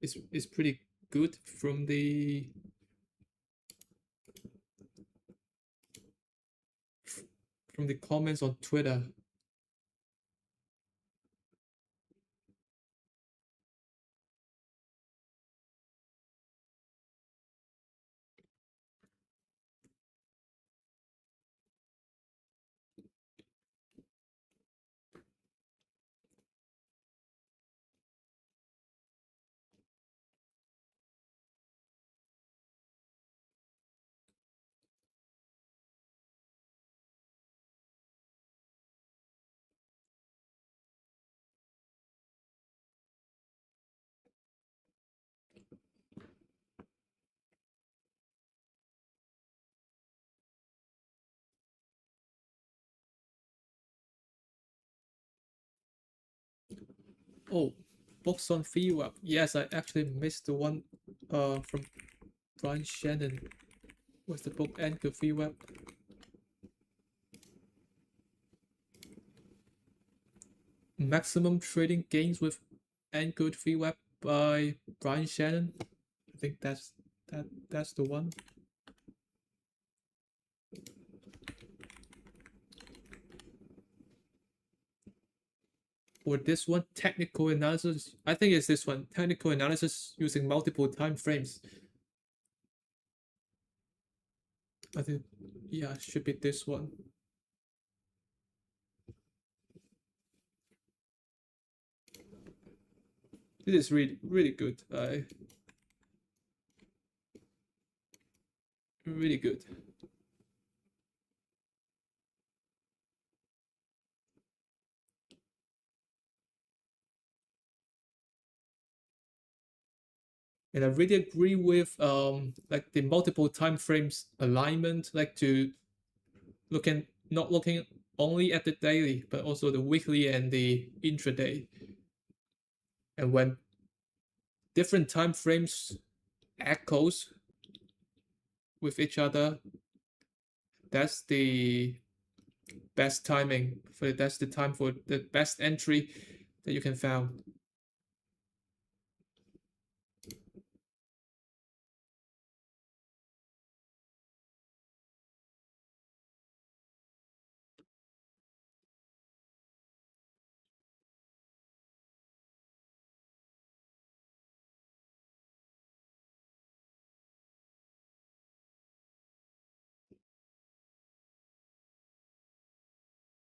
S1: it's pretty good from the comments on Twitter. Oh, books on VWAP. Yes, I actually missed the one from Brian Shannon. What's the book? Anchor VWAP. Maximum Trading Gains with Anchored VWAP by Brian Shannon. I think that's the one. Or this one, technical analysis. I think it's this one, technical analysis using multiple time frames. I think, yeah, it should be this one. This is really good. Really good. And I really agree with like the multiple time frames alignment, like to not looking only at the daily, but also the weekly and the intraday. And when different time frames echoes with each other, that's the best timing for that's the time for the best entry that you can find.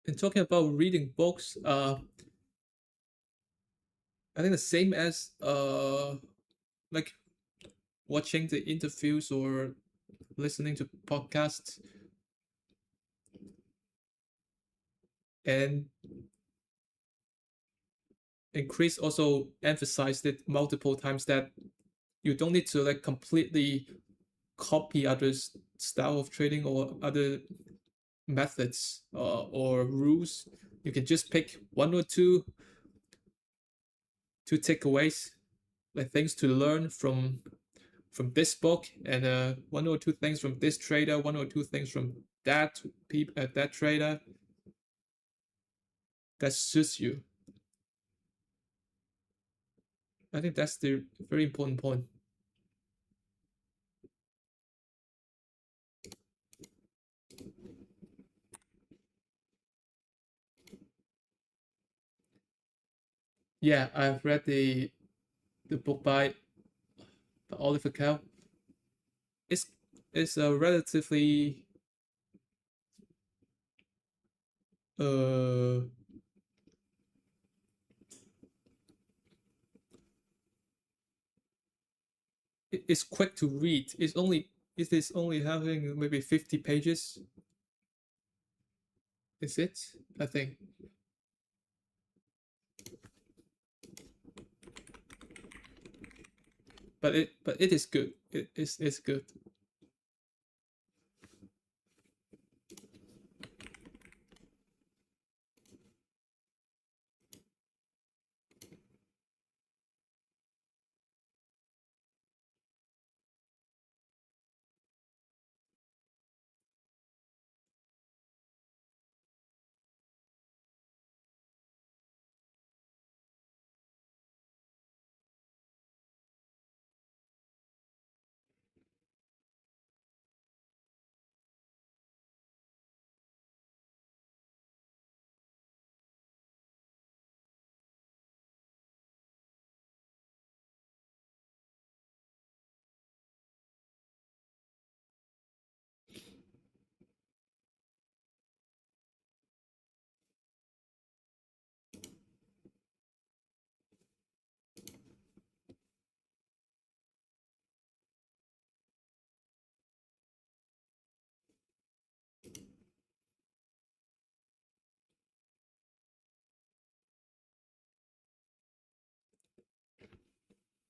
S1: And talking about reading books, I think the same as like watching the interviews or listening to podcasts, and Chris also emphasized it multiple times that you don't need to like completely copy others' style of trading or other methods or rules. You can just pick one or two takeaways, like things to learn from this book, and one or two things from this trader, one or two things from that trader that suits you. I think that's the very important point. Yeah, I've read the book by Oliver Cow. It's it's a relatively uh it's quick to read. It is only having maybe 50 pages. Is it? I think. But it is good. It's good.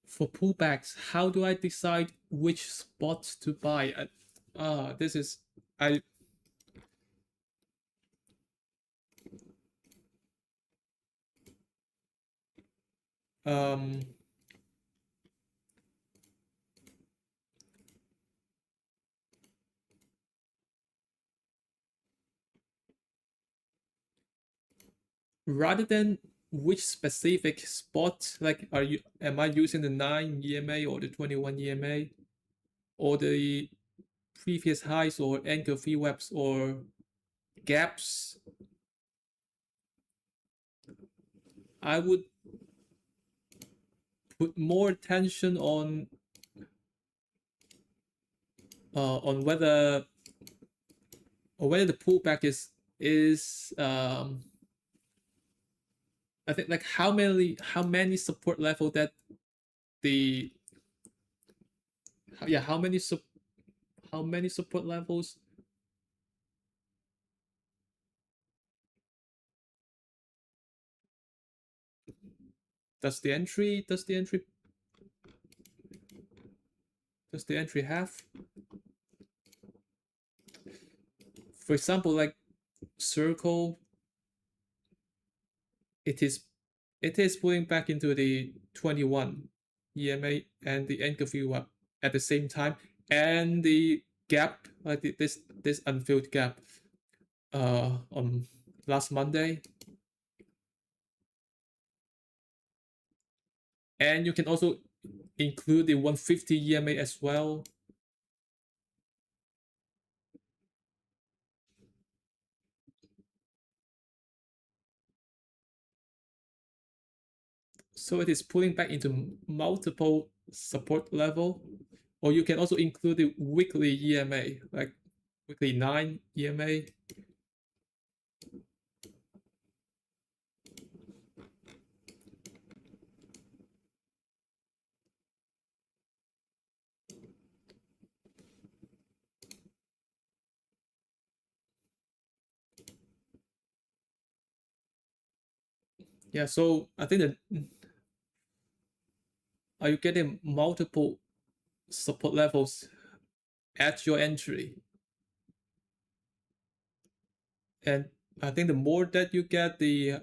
S1: For pullbacks, how do I decide which spots to buy? This is I um rather than which specific spot, like am I using the 9 EMA or the 21 EMA or the previous highs or anchor VWAPs or gaps? I would put more attention on whether the pullback is I think like how many support level that the yeah how many support levels does the entry have? For example, like circle, it is it is pulling back into the 21 EMA and the anchor VWAP at the same time, and the gap like this unfilled gap on last Monday. And you can also include the 150 EMA as well. So it is pulling back into multiple support level, or you can also include the weekly EMA, like weekly 9 EMA. Yeah, so I think that are you getting multiple support levels at your entry? And I think the more that you get, the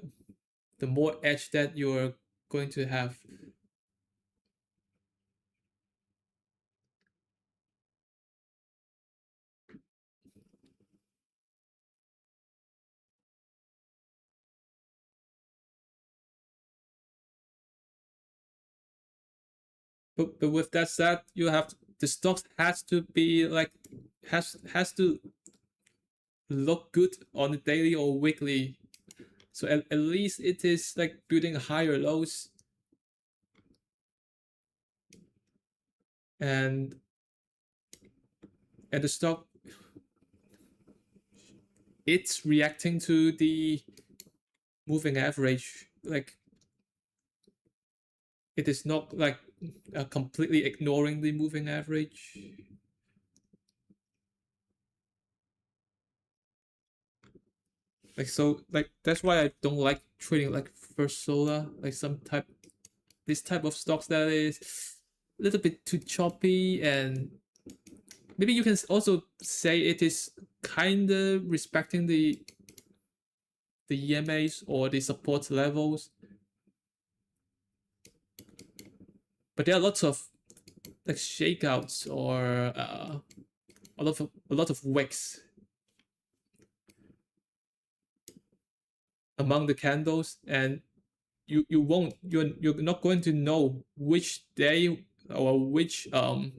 S1: more edge that you're going to have. But with that said, you have the stocks has to be like has to look good on a daily or weekly. So at least it is like building higher lows, and the stock, it's reacting to the moving average. Like it is not like completely ignoring the moving average. Like so, like that's why I don't like trading like First Solar, like this type of stocks that is a little bit too choppy, and maybe you can also say it is kind of respecting the EMAs or the support levels, but there are lots of like shakeouts or a lot of wicks among the candles, and you're not going to know which day or which day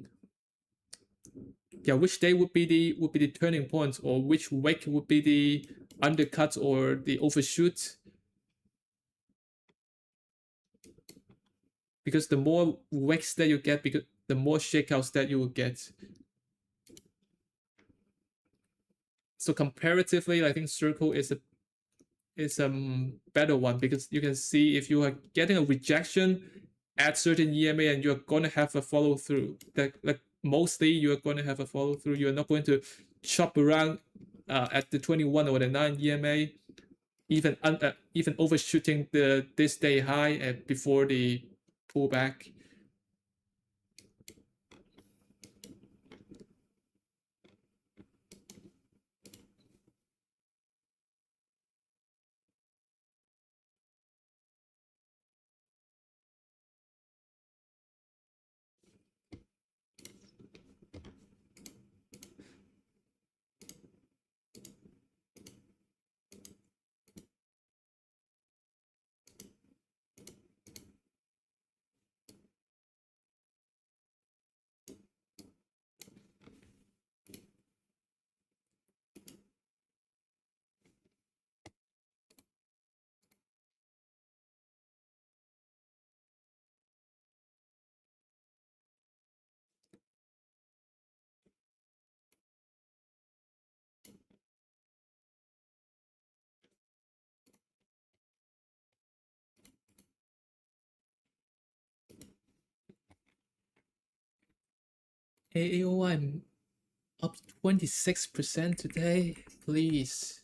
S1: would be the turning point, or which wick would be the undercut or the overshoot, because the more wicks that you get, because the more shakeouts that you will get. So comparatively, I think Circle is a better one, because you can see if you are getting a rejection at certain EMA and you're going to have a follow through. Like mostly you're going to have a follow through. You're not going to chop around at the 21 or the 9 EMA, even overshooting this day high before the pullback. AOI, I'm up 26% today. Please.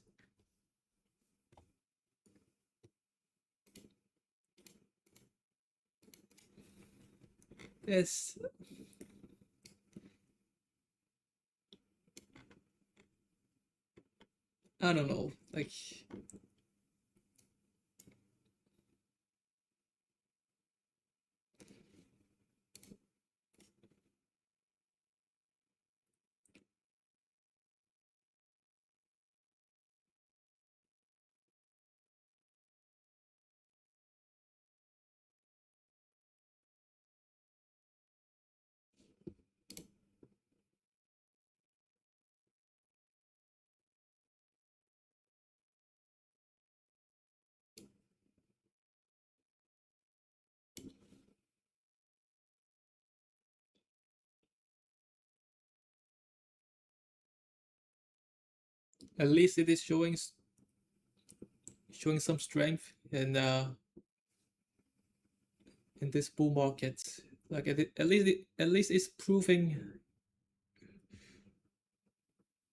S1: It's, I don't know. Like, at least it is showing some strength in this bull market. Like at least it's proving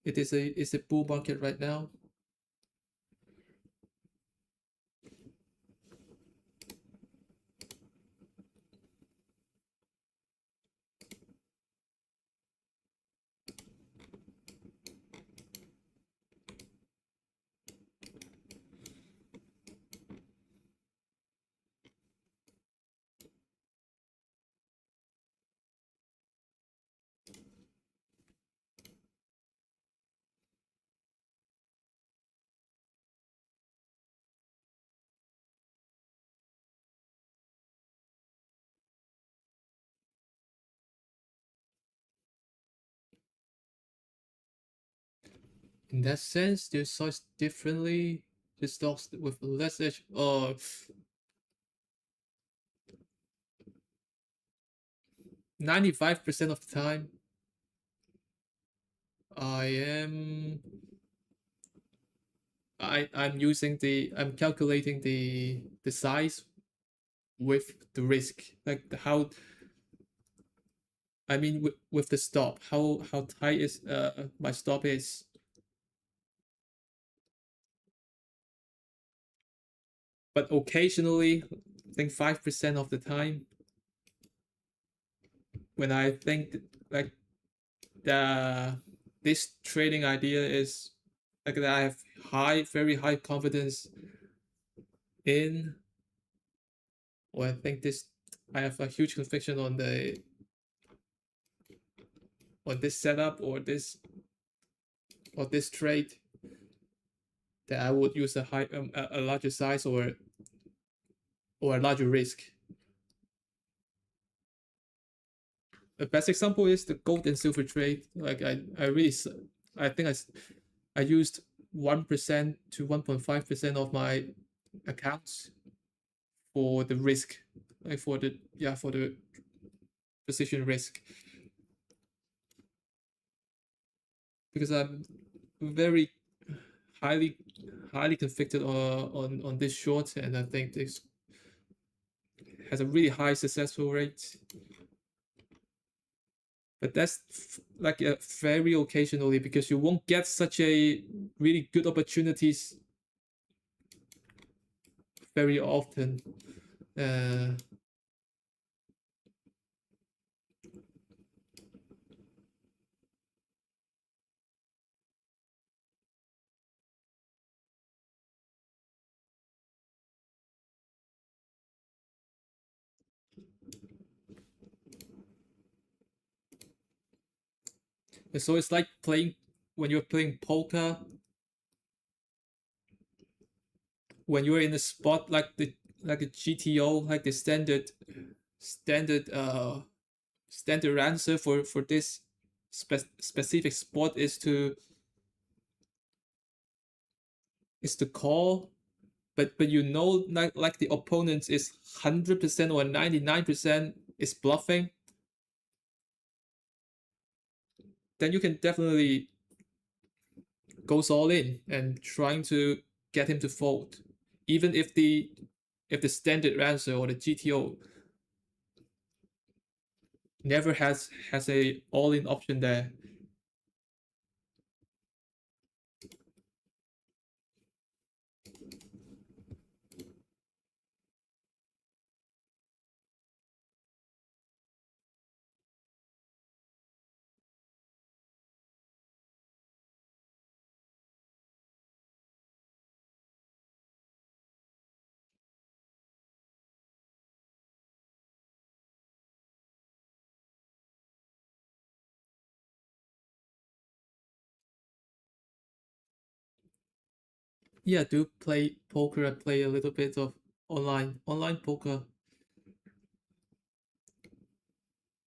S1: it's a bull market right now. In that sense, they size differently. The stocks with less edge. 95% of the time, I am I'm calculating the size with the risk, like how I mean with the stop, how tight is my stop is. But occasionally, I think 5% of the time, when I think like the this trading idea is like that I have very high confidence in, or I think this I have a huge conviction on this setup or this trade, that I would use a larger size or a larger risk. A best example is the gold and silver trade. Like I think I used 1% to 1.5% of my accounts for the risk, like for the position risk, because I'm very highly convicted on this short, and I think this has a really high successful rate. But that's like very occasionally, because you won't get such a really good opportunities very often. Uh, so it's like playing when you're playing poker, when you're in a spot like a GTO, like the standard standard answer for this specific spot is to call, but you know, like the opponent is 100% or 99% is bluffing, then you can definitely goes all in and trying to get him to fold, even if the standard answer or the GTO Never has a all-in option there. Yeah, I do play poker. I play a little bit of online poker.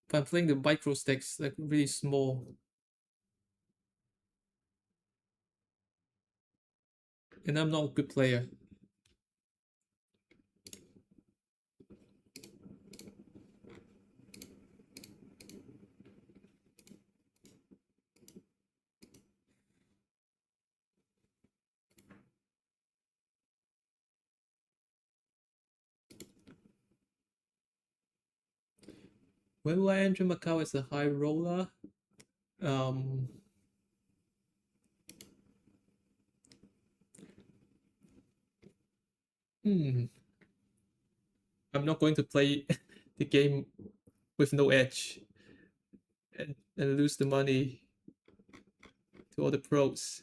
S1: But I'm playing the micro stakes, like really small, and I'm not a good player. When will I enter Macau as a high roller? Um, hmm, I'm not going to play the game with no edge and lose the money to all the pros.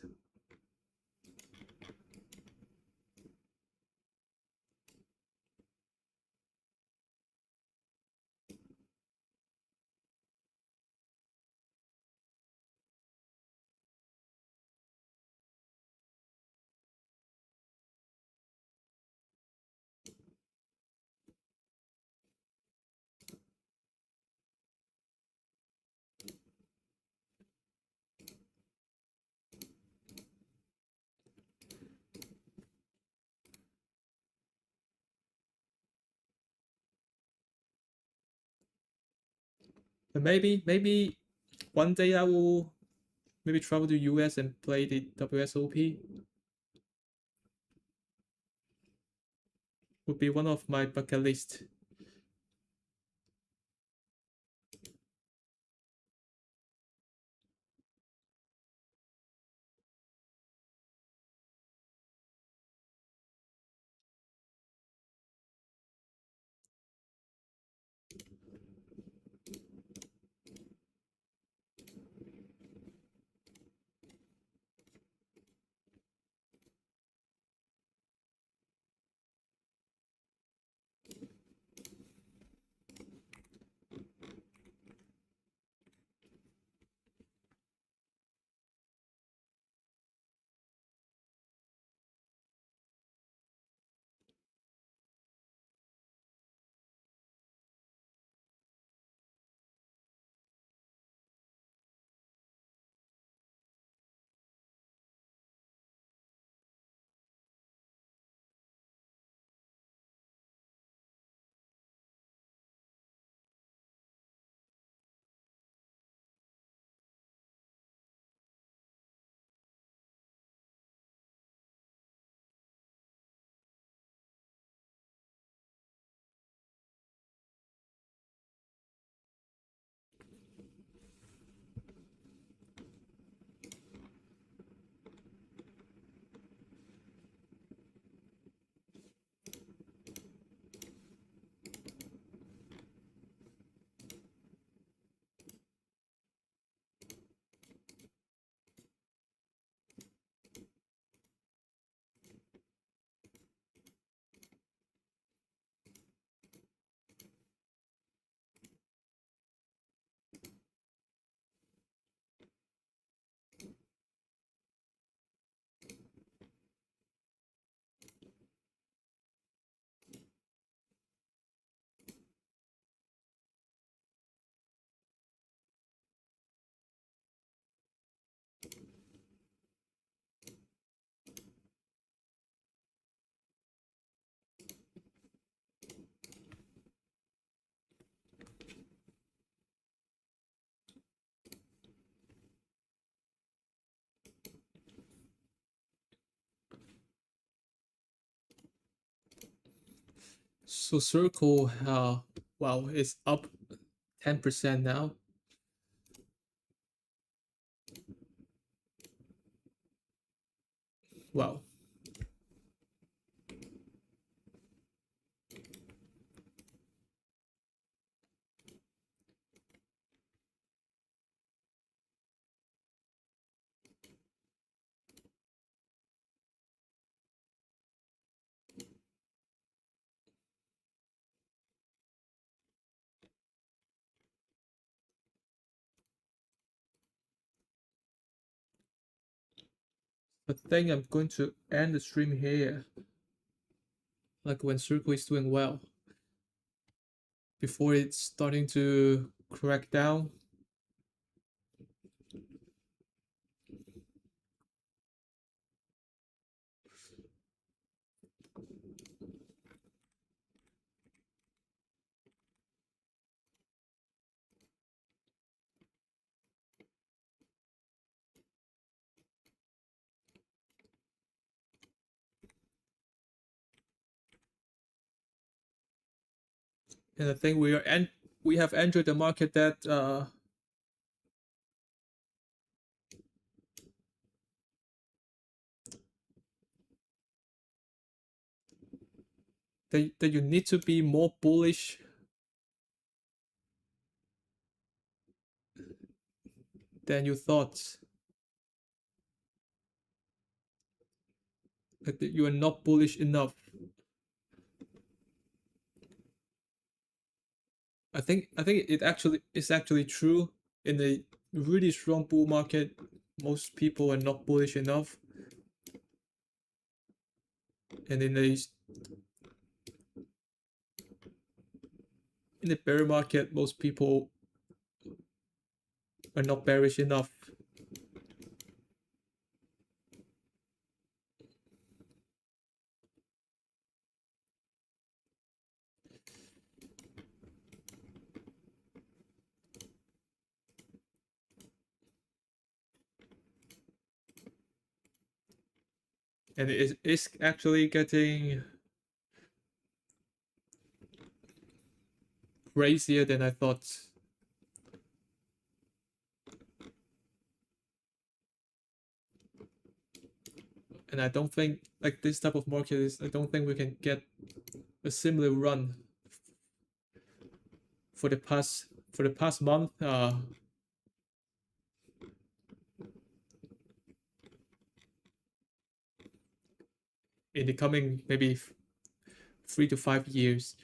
S1: But maybe one day I will maybe travel to US and play the WSOP. Would be one of my bucket list. So Circle, wow, it's up 10% now. Wow. I think I'm going to end the stream here. Like when Circle is doing well. Before it's starting to crack down. And I think we have entered the market that you need to be more bullish than you thought. Like that you are not bullish enough. I think it's actually true. In a really strong bull market, most people are not bullish enough. And in a bear market, most people are not bearish enough. And it is actually getting crazier than I thought. And I don't think like this type of market is I don't think we can get a similar run for the past month. In the coming maybe 3 to 5 years,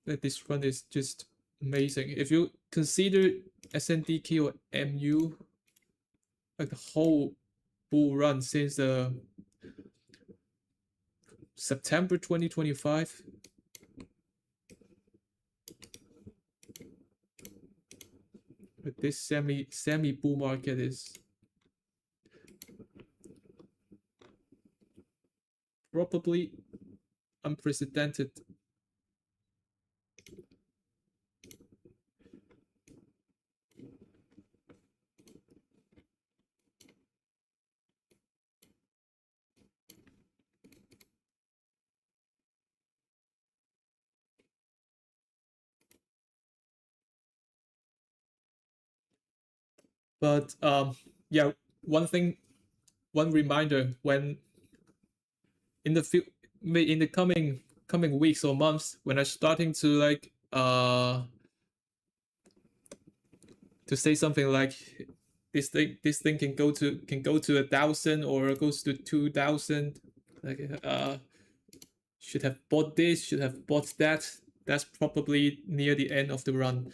S1: that this run is just amazing. If you consider SNDK or MU, like the whole bull run since September 2025, like this semi bull market is probably unprecedented. But yeah, one reminder: when in the coming weeks or months, when I'm starting to to say something like this thing can go to 1,000 or goes to 2,000, like should have bought this, should have bought that. That's probably near the end of the run.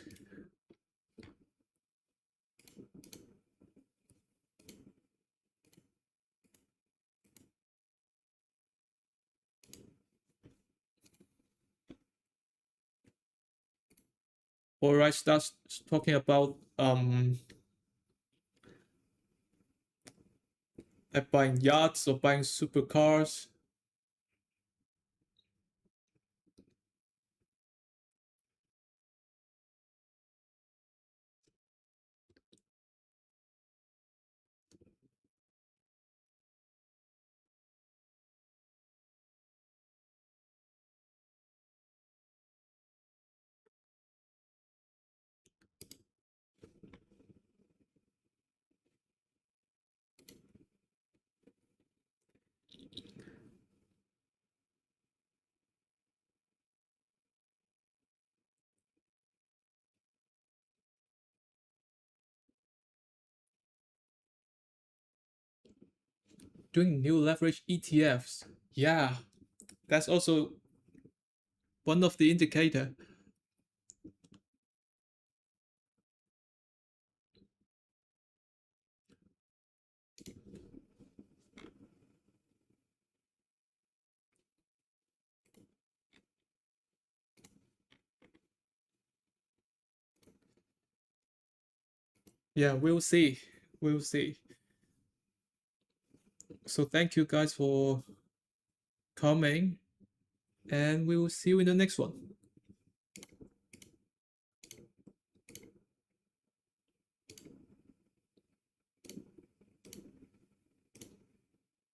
S1: Or I start talking about like buying yachts or buying supercars. doing new leverage ETFs. Yeah, that's also one of the indicator. Yeah, we'll see. We'll see. So thank you guys for coming, and we will see you in the next one.